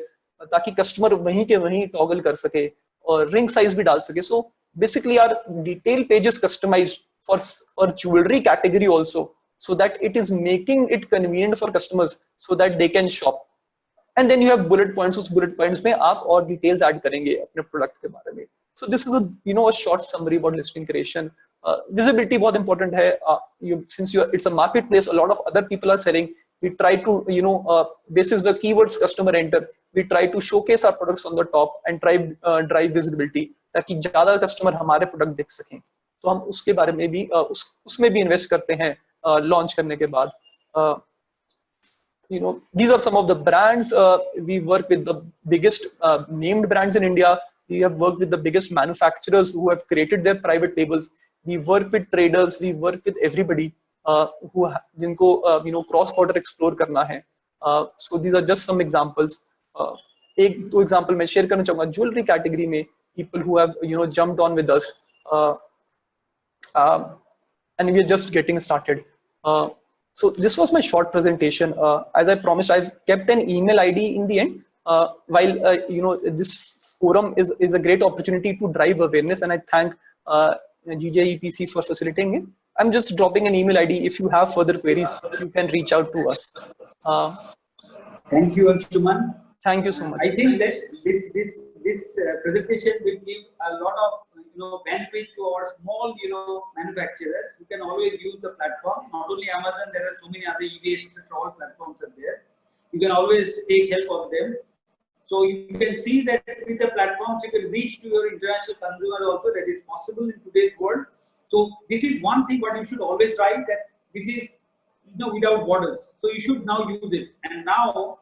ताकि कस्टमर वहीं के वहीं टॉगल कर सके, और रिंग साइज भी डाल सके. So basically are detail pages customised for jewellery category also, so that it is making it convenient for customers so that they can shop. And then you have bullet points. उस bullet points में आप और details add करेंगे अपने product के बारे में. So this is a short summary about listing creation. Visibility बहुत important है. Since it's a marketplace, a lot of other people are selling. We try to this is the keywords customer enter. We try to showcase our products on the top and drive visibility ताकि ज़्यादा customer हमारे product देख सकें. तो हम उसके बारे में भी उसमें भी invest करते हैं. Launch करने के बाद, these are some of the brands. We work with the biggest named brands in India. We have worked with the biggest manufacturers who have created their private labels. We work with traders. We work with everybody जिनको cross border explore करना है. So these are just some examples. एक दो example मैं share करना चाहूँगा. Jewelry category में people who have jumped on with us, and we are just getting started. So this was my short presentation. As I promised, I've kept an email ID in the end. While this forum is a great opportunity to drive awareness, and I thank GJEPC for facilitating it. I'm just dropping an email ID. If you have further queries, you can reach out to us.
Thank you, Anshuman.
Thank you so much.
I think that this presentation will give a lot of benefit to our small manufacturers. You can always use the platform. Not only Amazon, there are so many other eBay, etc. All platforms are there. You can always take help of them. So you can see that with the platforms you can reach to your international consumer also. That is possible in today's world. So this is one thing what you should always try, that this is without borders. So you should now use it. And now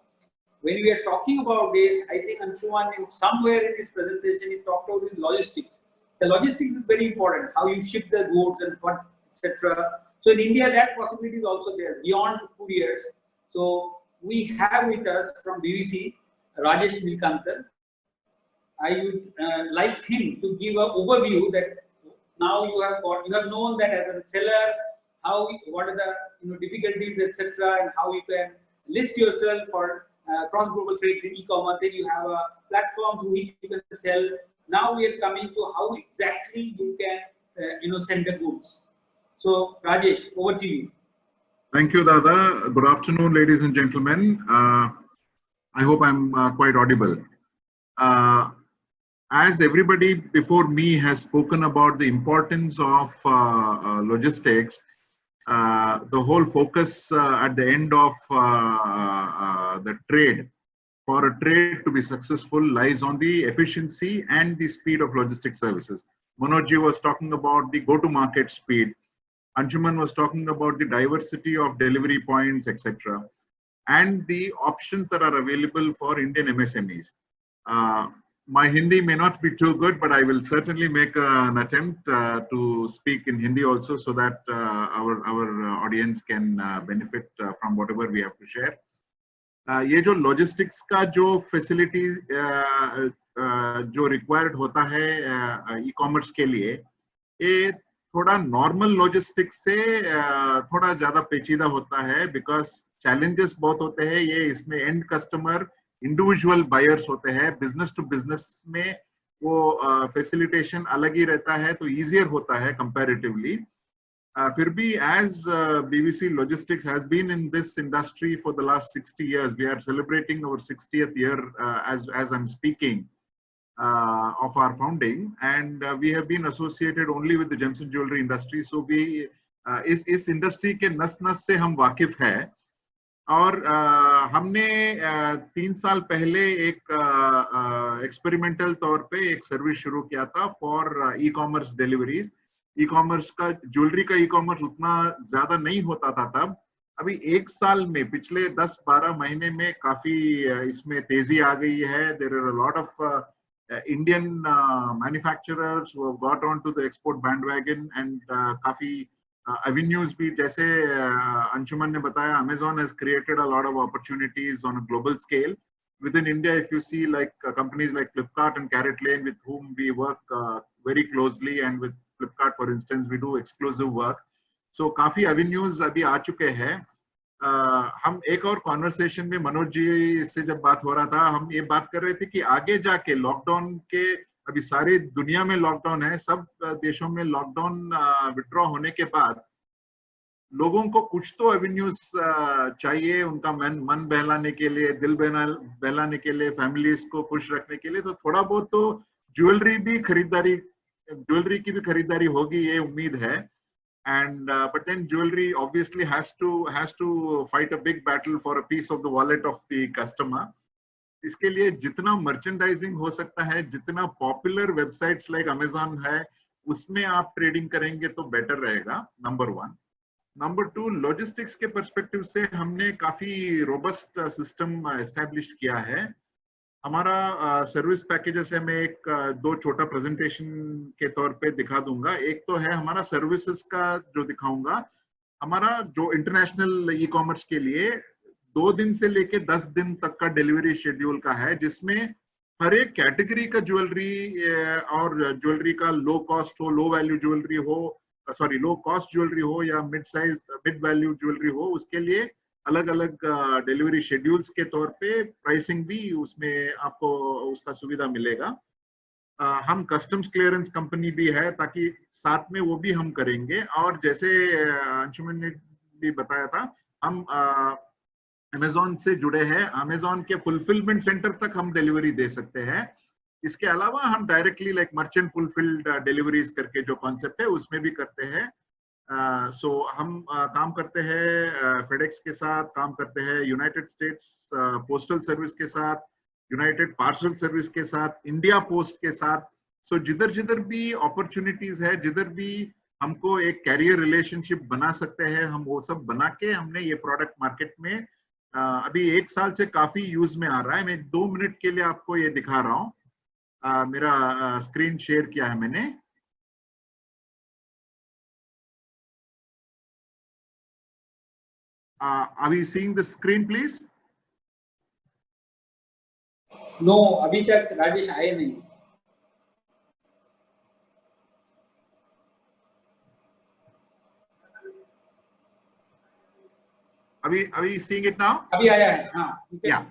when we are talking about this, I think Anshuman somewhere in his presentation he talked about logistics. The logistics is very important, how you ship the goods and what, etc. So in India, that possibility is also there, beyond couriers. So we have with us from BBC, Rajesh Milkantar. I would like him to give an overview that now you have known that as a seller, what are the difficulties, etc., and how you can list yourself for cross-global trades in e-commerce. Then you have a platform through which you can sell. Now we are coming to how exactly you can, send the goods. So, Rajesh, over to you.
Thank you, Dada. Good afternoon, ladies and gentlemen. I hope I'm quite audible. As everybody before me has spoken about the importance of logistics, the whole focus at the end of the trade, for a trade to be successful, lies on the efficiency and the speed of logistics services. Manoj was talking about the go-to-market speed. Anshuman was talking about the diversity of delivery points, etc., and the options that are available for Indian MSMEs. My Hindi may not be too good, but I will certainly make an attempt to speak in Hindi also, so that our audience can benefit from whatever we have to share. ये जो logistics का जो facility जो required होता है e-commerce के लिए, ये थोड़ा normal logistics से थोड़ा ज़्यादा पेचीदा होता है, because challenges बहुत होते हैं. ये इसमें end customer individual buyers होते हैं, business to business में वो facilitation अलग ही रहता है, तो easier होता है comparatively. फिर भी as BBC Logistics has been in this industry for the last 60 years, we are celebrating our 60th year as I'm speaking of our founding, and we have been associated only with the gems and jewelry industry. So we इस industry के नस नस से हम वाकिफ है। और हमने 3 साल पहले एक एक्सपेरिमेंटल तौर पे एक सर्विस शुरू किया था for e commerce deliveries. E commerce का, ज्वेलरी का ई कॉमर्स उतना ज्यादा नहीं होता था तब। अभी 1 साल में, पिछले 10-12 महीने में काफी इसमें तेजी आ गई है। There are a lot of Indian manufacturers who have got on to the export bandwagon and काफी avenues भी, जैसे अंशुमन ने बताया, Amazon has created a lot of opportunities on a global scale. Within India, if you see like companies like Flipkart and CaratLane, with whom we work very closely, and with Flipkart, for instance, we do exclusive work. So काफी avenues अभी आ चुके हैं। हम एक और conversation में मनोज जी से जब बात हो रहा था, हम ये बात कर रहे थे कि आगे जाके लॉकडाउन के, अभी सारी दुनिया में लॉकडाउन है, सब देशों में लॉकडाउन विड्रॉ होने के बाद लोगों को कुछ तो एवेन्यूज चाहिए उनका मन बहलाने के लिए, दिल बहलाने के लिए, फैमिलीज को खुश रखने के लिए। तो थोड़ा बहुत तो ज्वेलरी की भी खरीदारी होगी, ये उम्मीद है। And but then jewelry obviously has to fight a big battle for a piece of the wallet of the customer. इसके लिए जितना मर्चेंडाइजिंग हो सकता है, जितना पॉपुलर वेबसाइट्स लाइक अमेजॉन है, उसमें आप ट्रेडिंग करेंगे तो बेटर रहेगा, नंबर 1। नंबर 2, लॉजिस्टिक्स के पर्सपेक्टिव से हमने काफी रोबस्ट सिस्टम एस्टेब्लिश किया है। हमारा सर्विस पैकेजेस है, मैं एक 2 छोटा प्रेजेंटेशन के तौर पे दिखा दूंगा। एक तो है हमारा सर्विसेज का जो दिखाऊंगा। हमारा जो इंटरनेशनल ई कॉमर्स के लिए 2 दिन से लेके 10 दिन तक का डिलीवरी शेड्यूल का है, जिसमें हर एक कैटेगरी का ज्वेलरी और ज्वेलरी का लो कॉस्ट हो, लो वैल्यू ज्वेलरी हो, सॉरी लो कॉस्ट ज्वेलरी हो या मिड वैल्यू ज्वेलरी हो, उसके लिए अलग अलग डिलीवरी शेड्यूल्स के तौर पे प्राइसिंग भी उसमें आपको उसका सुविधा मिलेगा। हम कस्टम्स क्लियरेंस कंपनी भी है, ताकि साथ में वो भी हम करेंगे। और जैसे अंशुमन ने भी बताया था, हम अमेजॉन से जुड़े हैं, अमेजॉन के फुलफिलमेंट सेंटर तक हम डिलीवरी दे सकते हैं। इसके अलावा हम directly like merchant fulfilled deliveries करके जो कॉन्सेप्ट है उसमें भी करते हैं। सो हम काम करते हैं फेडेक्स के साथ, काम करते हैं यूनाइटेड स्टेट्स पोस्टल सर्विस के साथ, यूनाइटेड पार्सल सर्विस के साथ, इंडिया पोस्ट के साथ। सो जिधर जिधर भी अपॉर्चुनिटीज है, जिधर भी हमको एक कैरियर रिलेशनशिप बना सकते हैं, हम वो सब बना के हमने ये प्रोडक्ट मार्केट में अभी 1 साल से काफी यूज में आ रहा है। मैं 2 मिनट के लिए आपको ये दिखा रहा हूँ। मेरा स्क्रीन शेयर किया है मैंने। Are we seeing the screen, please?
No, अभी तक राजेश आए नहीं।
Are we seeing it now?
अभी आया है, हाँ।
Yeah.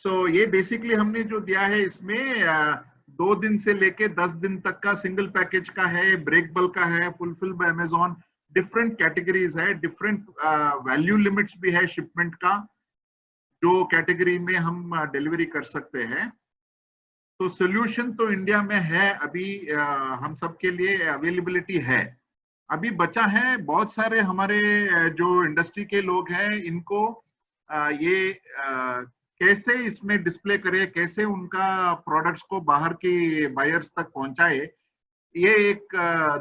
So ये बेसिकली हमने जो दिया है इसमें 2 दिन से लेके 10 दिन तक का सिंगल पैकेज का है, ब्रेकबल का है, fulfil bye Amazon, different categories है, डिफरेंट वैल्यू लिमिट्स भी है शिपमेंट का, जो कैटेगरी में हम डिलीवरी कर सकते हैं। तो सोल्यूशन तो इंडिया में है, अभी हम सबके लिए अवेलेबिलिटी है। अभी बचा है बहुत सारे हमारे जो इंडस्ट्री के लोग हैं, इनको ये कैसे इसमें डिस्प्ले करे, कैसे उनका प्रोडक्ट्स को बाहर के बायर्स तक पहुंचाए, ये एक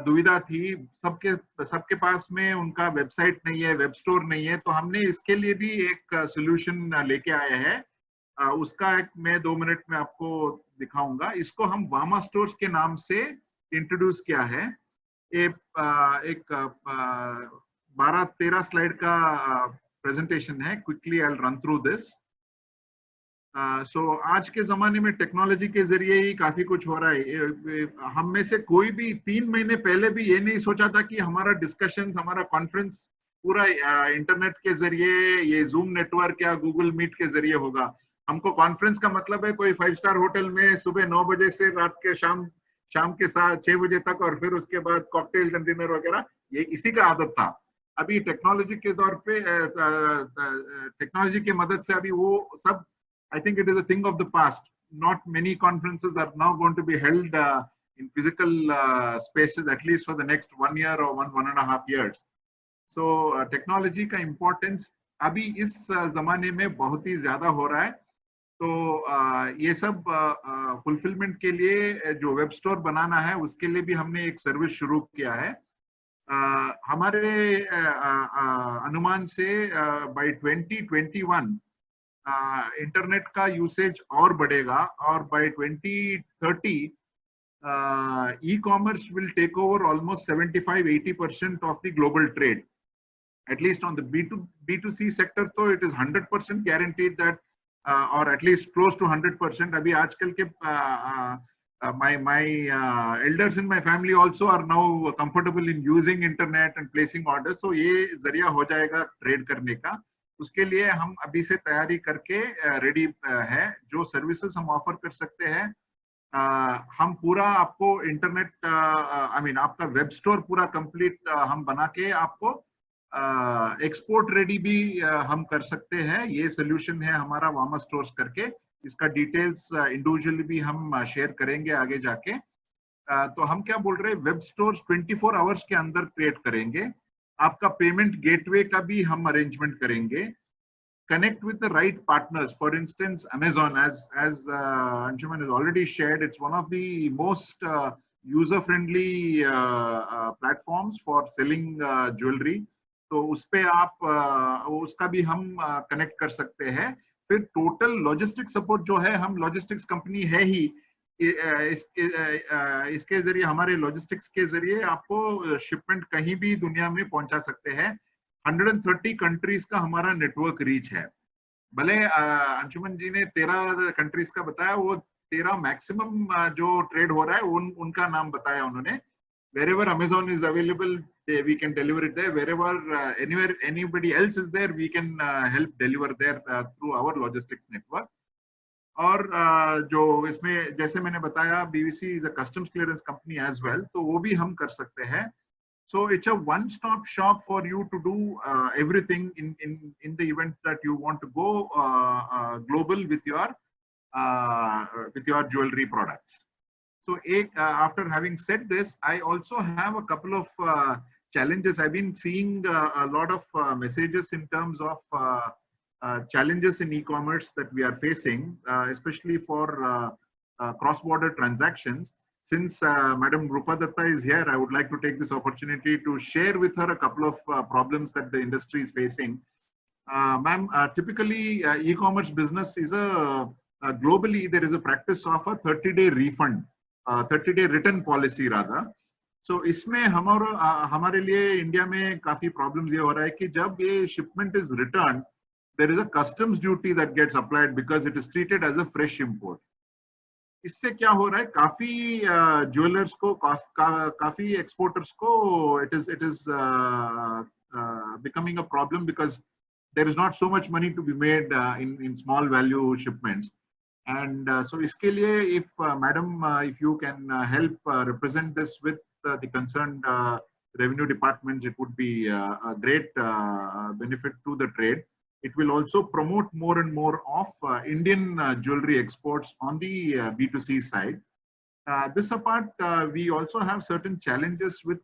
दुविधा थी। सबके पास में उनका वेबसाइट नहीं है, वेब स्टोर नहीं है। तो हमने इसके लिए भी एक सोल्यूशन लेके आए हैं। उसका एक मैं 2 मिनट में आपको दिखाऊंगा। इसको हम वामा स्टोर्स के नाम से इंट्रोड्यूस किया है। एक 12-13 स्लाइड का प्रेजेंटेशन है। Quickly I will run through this. So आज के जमाने में टेक्नोलॉजी के जरिए ही काफी कुछ हो रहा है। हम में से कोई भी 3 महीने पहले भी ये नहीं सोचा था कि हमारा डिस्कशन, हमारा कॉन्फ्रेंस पूरा इंटरनेट के जरिए, ये जूम नेटवर्क या गूगल मीट के जरिए होगा। हमको कॉन्फ्रेंस का मतलब है कोई 5 स्टार होटल में सुबह 9 बजे से रात के शाम के 6 बजे तक, और फिर उसके बाद कॉकटेल एंड डिनर वगैरह, ये इसी का आदत था। अभी टेक्नोलॉजी के दौर पे टेक्नोलॉजी की मदद से अभी वो सब, I think it is a thing of the past. Not many conferences are now going to be held in physical spaces, at least for the next 1 year or 1.5 years. So technology का importance अभी इस जमाने में बहुत ही ज्यादा हो रहा है। तो ये सब फुलफिलमेंट के लिए जो वेब स्टोर बनाना है उसके लिए भी हमने एक सर्विस शुरू किया है। हमारे अनुमान से बाय 2021 इंटरनेट का यूसेज और बढ़ेगा और bye 2030 e-commerce will take over almost 75-80% of the global trade. At least on the B2C sector, though, it is 100% guaranteed that, or at least close to 100%. Abhi aajkal ke my elders in my family also are now comfortable in using internet and placing orders. So ये जरिया हो जाएगा trade करने का। उसके लिए हम अभी से तैयारी करके रेडी है। जो सर्विसेज हम ऑफर कर सकते हैं, हम पूरा आपको इंटरनेट आपका वेब स्टोर पूरा कंप्लीट हम बना के आपको एक्सपोर्ट रेडी भी हम कर सकते हैं। ये सोल्यूशन है हमारा वामा स्टोर्स करके। इसका डिटेल्स इंडिविजुअली भी हम शेयर करेंगे आगे जाके। तो हम क्या बोल रहे हैं, वेब स्टोर्स 24 आवर्स के अंदर क्रिएट करेंगे। आपका पेमेंट गेटवे का भी हम अरेंजमेंट करेंगे। Connect with the right partners. For instance, Amazon, as Anshuman has already shared, it's one of the most user-friendly platforms for selling jewelry. तो उस पे आप उसका भी हम कनेक्ट कर सकते हैं। फिर टोटल लॉजिस्टिक सपोर्ट जो है, हम लॉजिस्टिक्स कंपनी है ही, इसके जरिए हमारे लॉजिस्टिक्स के जरिए आपको शिपमेंट कहीं भी दुनिया में पहुंचा सकते हैं। 130 कंट्रीज का हमारा नेटवर्क रीच है। भले अंशुमन जी ने 13 कंट्रीज का बताया, वो 13 मैक्सिमम जो ट्रेड हो रहा है उनका नाम बताया उन्होंने। Wherever Amazon is available, we can deliver it there. Wherever anywhere anybody else is there, we can help deliver there through our logistics network. और जो इसमें जैसे मैंने बताया, BVC is a customs clearance company as well, तो वो भी हम कर सकते हैं। So it's a one-stop shop for you to do everything in the event that you want to go global with your jewelry products. So after having said this, I also have a couple of challenges. I've been seeing a lot of messages in terms of challenges in e-commerce that we are facing, especially for cross-border transactions. Since Madam Rupa Datta is here, I would like to take this opportunity to share with her a couple of problems that the industry is facing. Ma'am, typically e-commerce business is globally there is a practice of a 30-day refund, 30-day return policy rather. So इसमें हमारे लिए India में काफी problems ये हो रहा है कि जब ये shipment is returned, there is a customs duty that gets applied because it is treated as a fresh import. इससे क्या हो रहा है, काफी ज्वेलर्स को, काफी एक्सपोर्टर्स को it is becoming a problem because there is not so much money to be made in small value shipments. And so इसके लिए if madam if you can help represent this with the concerned revenue departments, it would be a great benefit to the trade. It will also promote more and more of Indian jewelry exports on the B2C side. This apart, we also have certain challenges with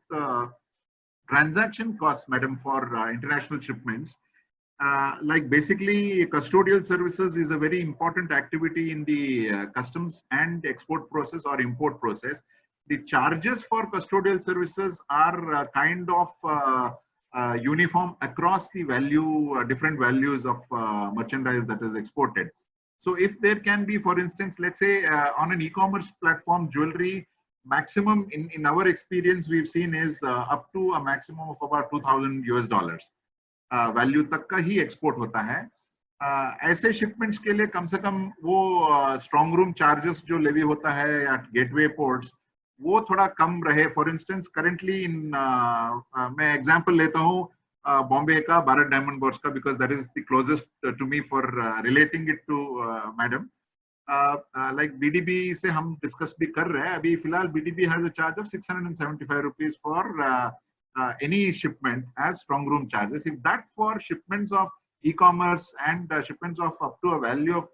transaction costs, madam, for international shipments. Like basically custodial services is a very important activity in the customs and export process or import process. The charges for custodial services are kind of uniform across the different values of merchandise that is exported. So if there can be, for instance, let's say on an e-commerce platform, jewelry maximum in our experience we've seen is up to a maximum of about $2,000 value तक का ही export होता है। ऐसे shipments के लिए कम से कम वो स्ट्रॉन्ग रूम चार्जेस जो लेवी होता है या गेटवे पोर्ट्स, वो थोड़ा कम रहे। फॉर इंस्टेंस करेंटली मैं एग्जांपल लेता हूँ बॉम्बे का भारत डायमंड बोर्स का, because that is the closest to me for relating it to madam. Like BDB से हम डिस्कस भी कर रहे हैं अभी फिलहाल। BDB has a charge of 675 rupees for any shipment as strong room charges. If that for shipments of e-commerce and shipments of up to a value of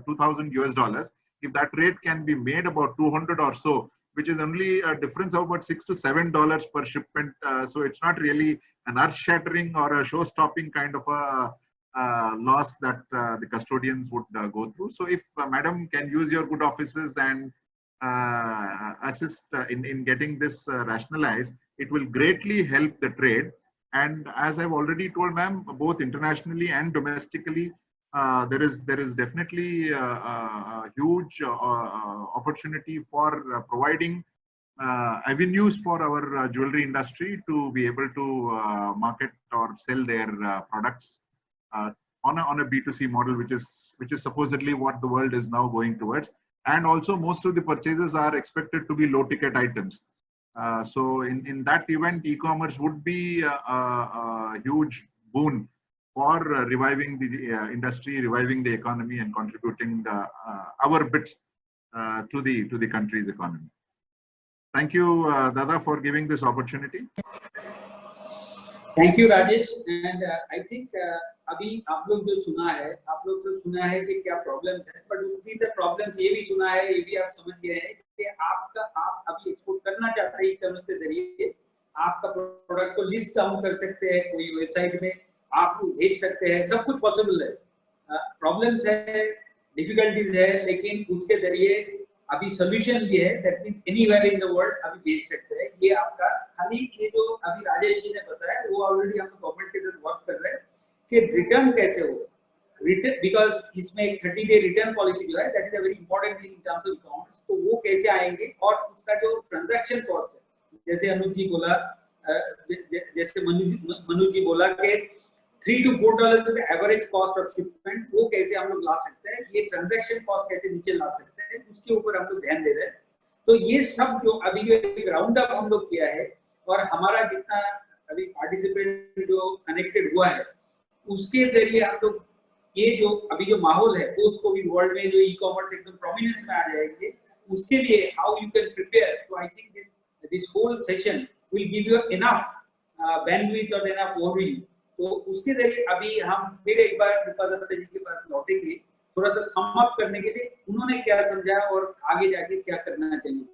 $2,000, if that rate can be made about 200 or so, which is only a difference of about $6 to $7 per shipment, so it's not really an earth-shattering or a show-stopping kind of a loss that the custodians would go through. So if Madam can use your good offices and assist in getting this rationalized, it will greatly help the trade. And as I've already told ma'am, both internationally and domestically, there is definitely a huge opportunity for providing avenues for our jewelry industry to be able to market or sell their products on a B2C model, which is supposedly what the world is now going towards. And also most of the purchases are expected to be low ticket items. So in that event, e-commerce would be a huge boon for reviving the industry, reviving the economy, and contributing our bits to the country's economy. Thank you, Dada, for giving this opportunity.
Thank you, Rajesh. And I think अभी आप लोग जो सुना है कि क्या problems है, but उसी द प्रॉब्लम्स ये भी सुना है, ये भी आप समझ गए हैं कि आप अभी एक्सपोर्ट करना चाहते हैं ई-कॉमर्स के जरिए, आपका प्रोडक्ट को लिस्ट डाउन कर सकते हैं कोई वेबसाइट में, आप भेज सकते हैं, सब कुछ पॉसिबल है। प्रॉब्लम्स है, डिफिकल्टीज है, लेकिन उसके जरिए अभी सोल्यूशन भी है, that means anywhere in the world अभी भेज सकते हैं। ये आपका खाली ये जो अभी राजेश जी ने बताया वो ऑलरेडी हम गवर्नमेंट के साथ वर्क कर रहे हैं कि रिटर्न कैसे हो, रिटर्न, बिकॉज इसमें एक 30 डे रिटर्न पॉलिसी जो है, that is a very important thing in terms of accounts. तो वो कैसे आएंगे और उसका जो ट्रांजैक्शन कॉस्ट है, जैसे अनुज जी बोला, जैसे मनु जी बोला कि $3 to $4 का एवरेज कॉस्ट ऑफ शिपमेंट, वो कैसे हम लोग ला सकते हैं, ये ट्रांजैक्शन कॉस्ट कैसे नीचे ला सकते हैं, उसके ऊपर हम लोग ध्यान दे रहे हैं। तो ये सब जो अभी जो एक राउंड अप हम लोग किया है, और हमारा जितना अभी पार्टिसिपेंट जो कनेक्टेड हुआ है, उसके जरिए हम लोग ये जो अभी जो माहौल है, उसको भी वर्ल्ड में जो ई-कॉमर्स एकदम प्रोमिनेंस में आ जाएंगे, उसके लिए हाउ यू कैन प्रिपेयर। तो I think this whole session will give you enough bandwidth और इनफ ओवरव्यू। तो उसके जरिए अभी हम फिर एक बार कृपा दत्ता जी के पास लौटेंगे, थोड़ा सा सम अप करने के लिए उन्होंने क्या समझा और आगे जाके क्या करना चाहिए।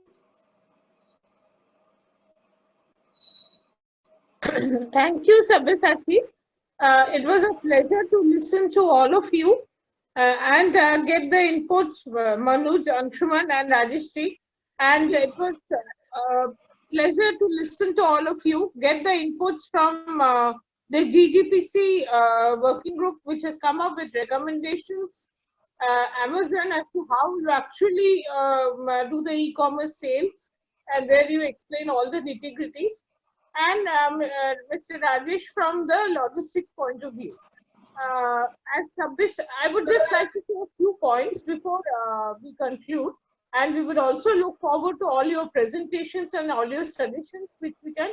Thank you, Sabyasachi. It was a pleasure to listen to all of you and get the inputs, Manoj, Anshuman, and Rajesh ji. And it was a pleasure to listen to all of you, get the inputs from the GGPC working group, which has come up with recommendations, Amazon, as to how you actually do the e-commerce sales, and where you explain all the nitty-gritties. And Mr. Rajesh from the logistics point of view. As Sabyasachi, I would just like to say a few points before we conclude, and we would also look forward to all your presentations and all your suggestions, which we can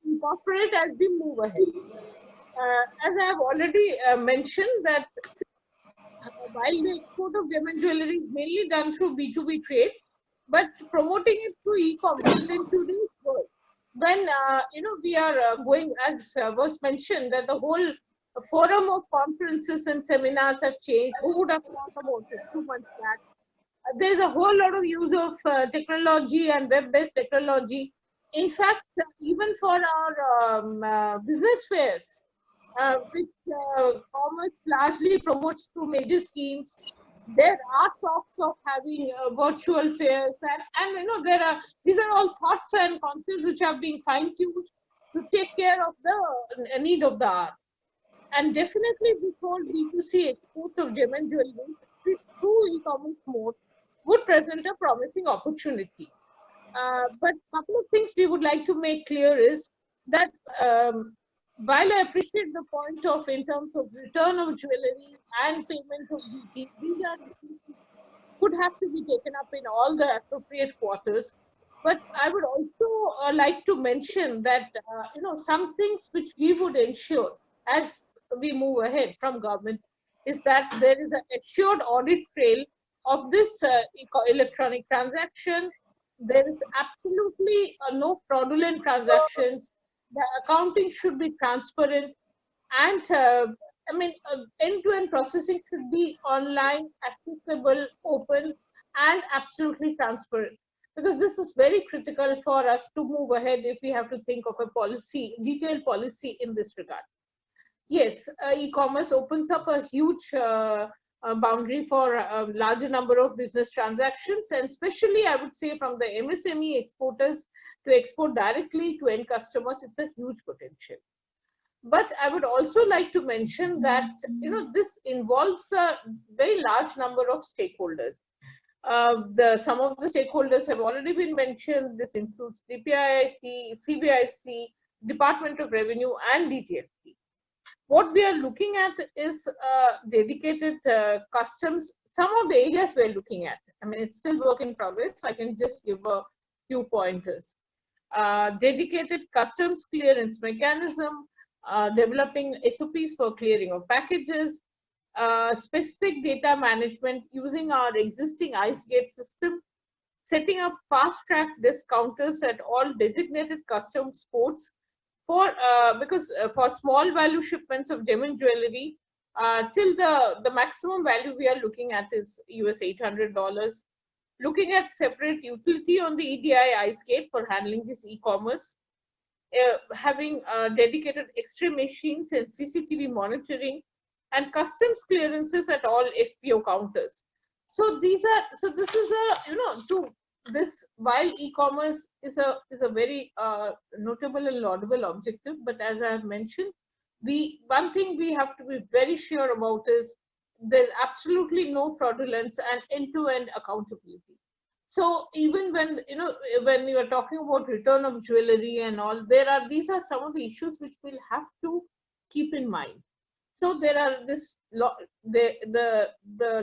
incorporate as we move ahead. As I have already mentioned that while the export of gem and jewelry is mainly done through B2B trade, but promoting it through e-commerce in today's world, when we are going, as was mentioned, that the whole forum of conferences and seminars have changed. Who would have thought about it 2 months back? There's a whole lot of use of technology and web-based technology. In fact, even for our business fairs, which commerce largely promotes through major schemes, there are talks of having virtual fairs, and these are all thoughts and concepts which are being fine-tuned to take care of the need of the hour. And definitely this whole B2C export of gem and jewelry through e-commerce mode would present a promising opportunity. But a couple of things we would like to make clear is that while I appreciate the point of in terms of return of jewelry and payment of duty, these are would have to be taken up in all the appropriate quarters. But I would also like to mention that some things which we would ensure as we move ahead from government is that there is an assured audit trail of this electronic transaction. There is absolutely no fraudulent transactions. The accounting should be transparent, and end-to-end processing should be online, accessible, open, and absolutely transparent. because this is very critical for us to move ahead if we have to think of a policy, detailed policy in this regard. Yes, e-commerce opens up a huge boundary for a larger number of business transactions, and especially I would say from the MSME exporters to export directly to end customers, it's a huge potential. But I would also like to mention that this involves a very large number of stakeholders. Some of the stakeholders have already been mentioned. This includes DPIIT, CBIC, Department of Revenue, and DGFT. What we are looking at is dedicated customs. Some of the areas we're looking at, I mean, it's still work in progress. I can just give a few pointers. Dedicated customs clearance mechanism, developing SOPs for clearing of packages, specific data management using our existing IceGate system, setting up fast-track discounters at all designated customs ports because for small value shipments of gem and jewelry, till the maximum value we are looking at is US $800. Looking at separate utility on the EDI IceGate for handling this e-commerce, having dedicated X-ray machines and CCTV monitoring, and customs clearances at all FPO counters. So this is while e-commerce is a very notable and laudable objective, but as I have mentioned, one thing we have to be very sure about is there's absolutely no fraudulence and end-to-end accountability. So even when you are talking about return of jewelry and all, these are some of the issues which we'll have to keep in mind. So there are the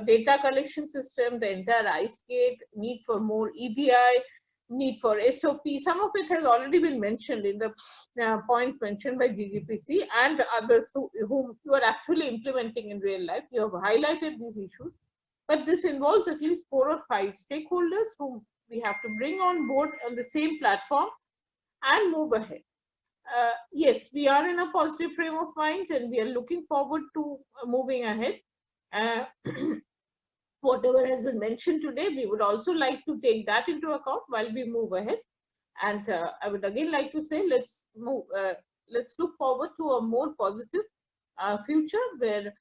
data collection system, the entire IceGate, need for more EDI, need for SOP. Some of it has already been mentioned in the points mentioned by GGPC and others whom you are actually implementing in real life. You have highlighted these issues, but this involves at least 4 or 5 stakeholders whom we have to bring on board on the same platform and move ahead. Yes, we are in a positive frame of mind and we are looking forward to moving ahead. Whatever has been mentioned today, we would also like to take that into account while we move ahead. And I would again like to say, let's look forward to a more positive future where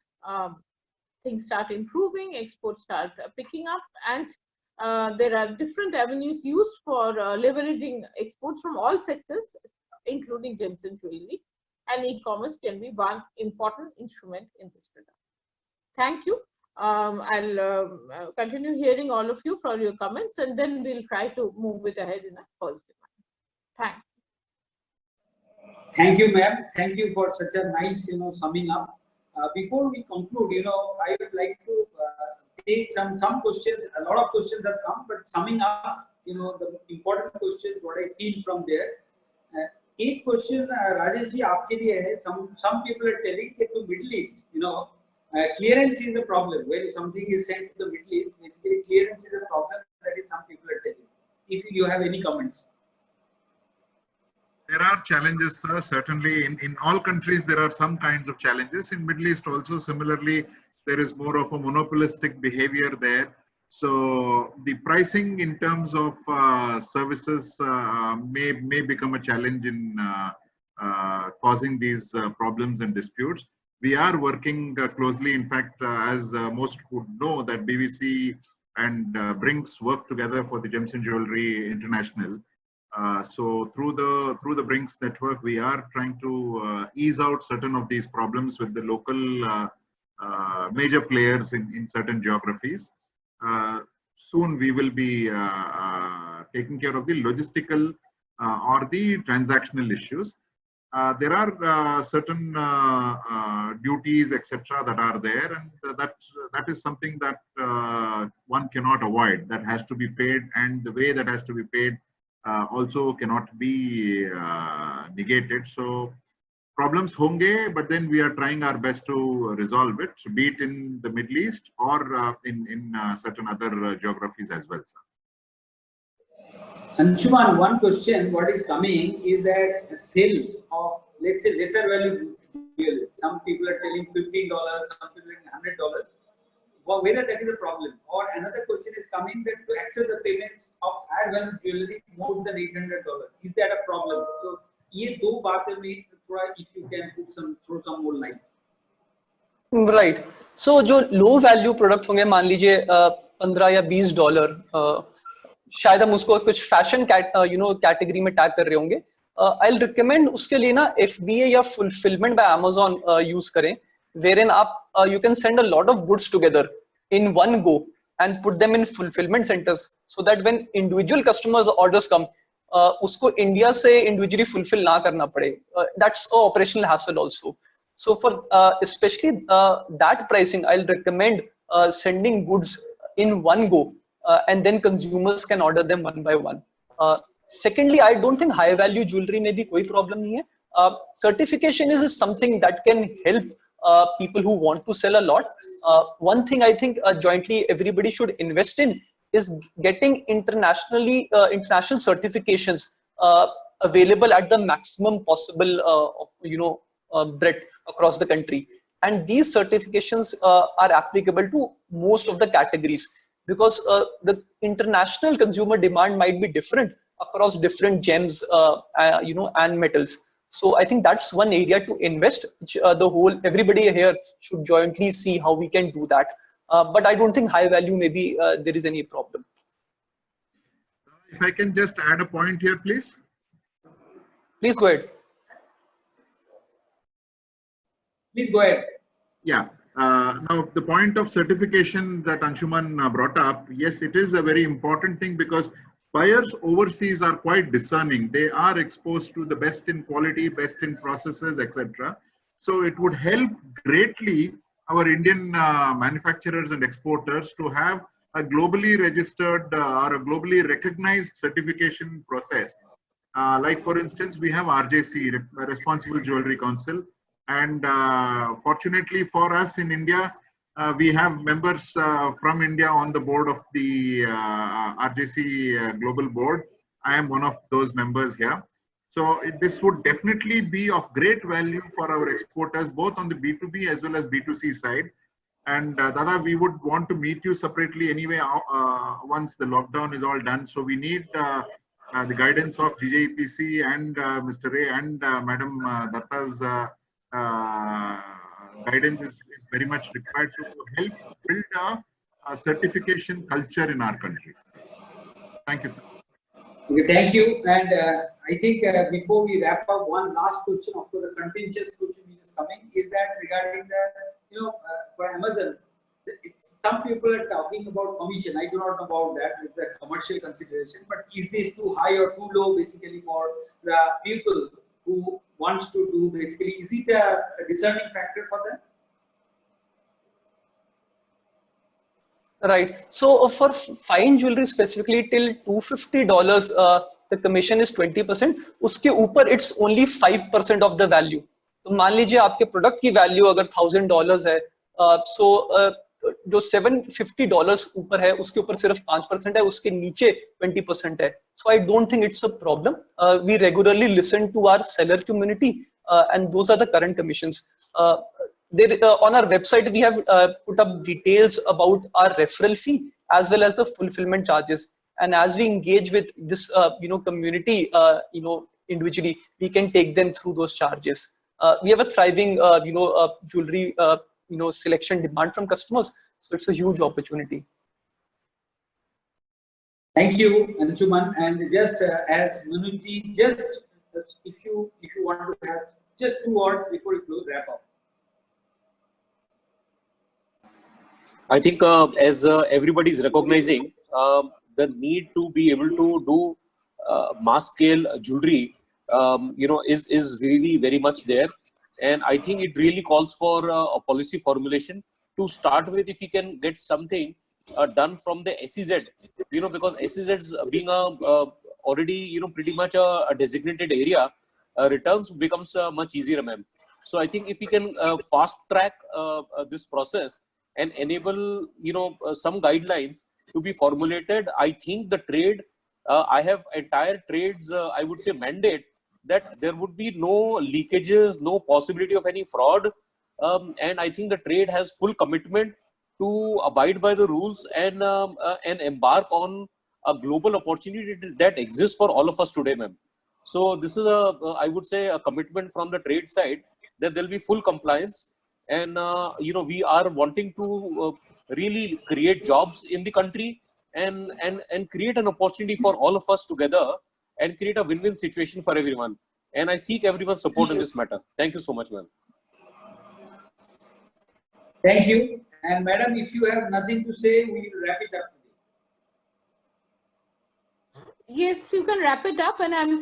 things start improving, exports start picking up, and there are different avenues used for leveraging exports from all sectors, including gems and jewelry, and e-commerce can be one important instrument in this regard. Thank you. I'll continue hearing all of you for your comments, and then we'll try to move it ahead in a positive manner. Thanks.
Thank you, ma'am. Thank you for such a nice, summing up. Before we conclude, I would like to take some questions. A lot of questions have come, but summing up, the important questions, what I feel from there. एक question Rajesh ji आपके लिए है. Some people are telling that to Middle East, clearance is a problem. When something is sent to the Middle East, basically clearance is a problem. That is some people are telling. If you have any comments.
There are challenges, sir. Certainly, in all countries there are some kinds of challenges. In Middle East also, similarly, there is more of a monopolistic behavior there. So the pricing in terms of services may become a challenge in causing these problems and disputes. We are working closely. In fact, as most would know, that BVC and Brinks work together for the Gems and Jewelry International. So through the Brinks network, we are trying to ease out certain of these problems with the local major players in certain geographies. Soon we will be taking care of the logistical or the transactional issues. There are certain duties, etc., that are there, and that is something that one cannot avoid. That has to be paid, and the way that has to be paid also cannot be negated. So problems honge, but then we are trying our best to resolve it, be it in the Middle East or in certain other geographies as well, sir.
Anshuman, one question what is coming is that sales of, let's say, lesser value jewelry. Some people are telling $15, some people are telling $100. whether that is a problem. Or another question is coming that to access the payments of higher value jewelry more than $800. Is that a problem? So ये दो बातें में थोड़ा if you can throw some more light.
Right so जो low value product होंगे मान लीजिए 15 या $20, शायद हम उसको कुछ फैशन कैटेगरी में टैग कर रहे होंगे. आई विल रिकमेंड उसके लिए ना FBA या फुलफिलमेंट बाय Amazon यूज करें, wherein you can send a lot of goods together in one go and put them in fulfillment centers, so that when individual customers orders come, उसको India से individually fulfill ना करना पड़े. That's a operational hassle also. So for especially that pricing, I'll recommend sending goods in one go, and then consumers can order them one by one. Secondly, I don't think high value jewelry में भी कोई problem नहीं है. Certification is something that can help people who want to sell a lot. One thing I think jointly everybody should invest in is getting international certifications available at the maximum possible breadth across the country, and these certifications are applicable to most of the categories, because the international consumer demand might be different across different gems and metals. So I think that's one area to invest, which everybody here should jointly see how we can do that. But I don't think high value maybe there is any problem.
If I can just add a point here, please.
Please go ahead.
Please go ahead.
Yeah. Now, the point of certification that Anshuman brought up, yes, it is a very important thing, because buyers overseas are quite discerning. They are exposed to the best in quality, best in processes, etc. So it would help greatly our Indian manufacturers and exporters to have a globally registered or a globally recognized certification process. Like for instance, we have RJC, Responsible Jewelry Council. And fortunately for us in India, we have members from India on the board of the RJC Global Board. I am one of those members here. So this would definitely be of great value for our exporters, both on the B2B as well as B2C side. And Dada, we would want to meet you separately anyway once the lockdown is all done. So we need the guidance of GJEPC and Mr. Ray and Madam Datta's guidance is very much required to help build a certification culture in our country. Thank you, sir.
Okay, thank you. And I think before we wrap up, one last question, of course, the contentious question which is coming is that regarding the, for Amazon, some people are talking about commission. I do not know about that, it's a commercial consideration, but is this too high or too low basically for the people who wants to do basically, is it a discerning factor for them?
Right. So for fine jewelry specifically till $250, the commission is 20%. उसके ऊपर it's only 5% of the value. तो मान लीजिए आपके product की value अगर $1,000 है, so जो $750 ऊपर है उसके ऊपर सिर्फ 5% है, उसके नीचे 20% है. So I don't think it's a problem. We regularly listen to our seller community, and those are the current commissions. On our website, we have put up details about our referral fee as well as the fulfillment charges. And as we engage with this, community, individually, we can take them through those charges. We have a thriving, jewelry, selection demand from customers. So it's a huge opportunity.
Thank you, Anshuman. And just as Manuji, just if you want to have just 2 words before we wrap up.
I think as everybody is recognizing the need to be able to do mass scale jewelry, is really very much there. And I think it really calls for a policy formulation to start with. If we can get something done from the SEZ, because SEZs being already, pretty much a designated area, returns becomes much easier, ma'am. So I think if we can fast track this process and enable, some guidelines to be formulated, I think the trade, I have entire trades, I would say mandate that there would be no leakages, no possibility of any fraud. And I think the trade has full commitment to abide by the rules and embark on a global opportunity that exists for all of us today, ma'am. So this is I would say, a commitment from the trade side that there will be full compliance, and we are wanting to really create jobs in the country and create an opportunity for all of us together and create a win-win situation for everyone. And I seek everyone's support in this matter. Thank you so much, ma'am.
Thank you. And madam, if you have nothing to say, we will wrap it up today.
Yes, you can wrap it up, and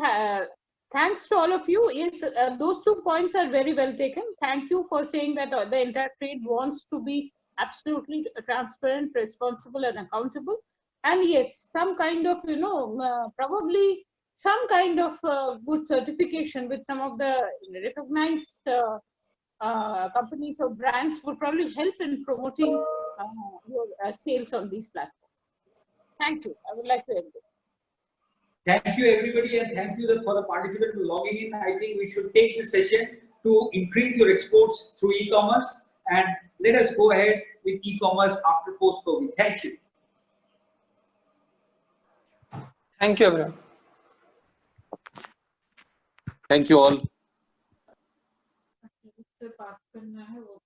thanks to all of you. Yes, those 2 points are very well taken. Thank you for saying that the entire trade wants to be absolutely transparent, responsible, and accountable. And yes, some kind of, probably some kind of good certification with some of the recognized companies or brands would probably help in promoting your sales on these platforms. Thank you. I would like to end it.
Thank you, everybody, and thank you for the participants logging in. I think we should take this session to increase your exports through e-commerce, and let us go ahead with e-commerce after post-COVID. Thank you.
Thank you, everyone.
Thank you all.
इससे बात करना है वो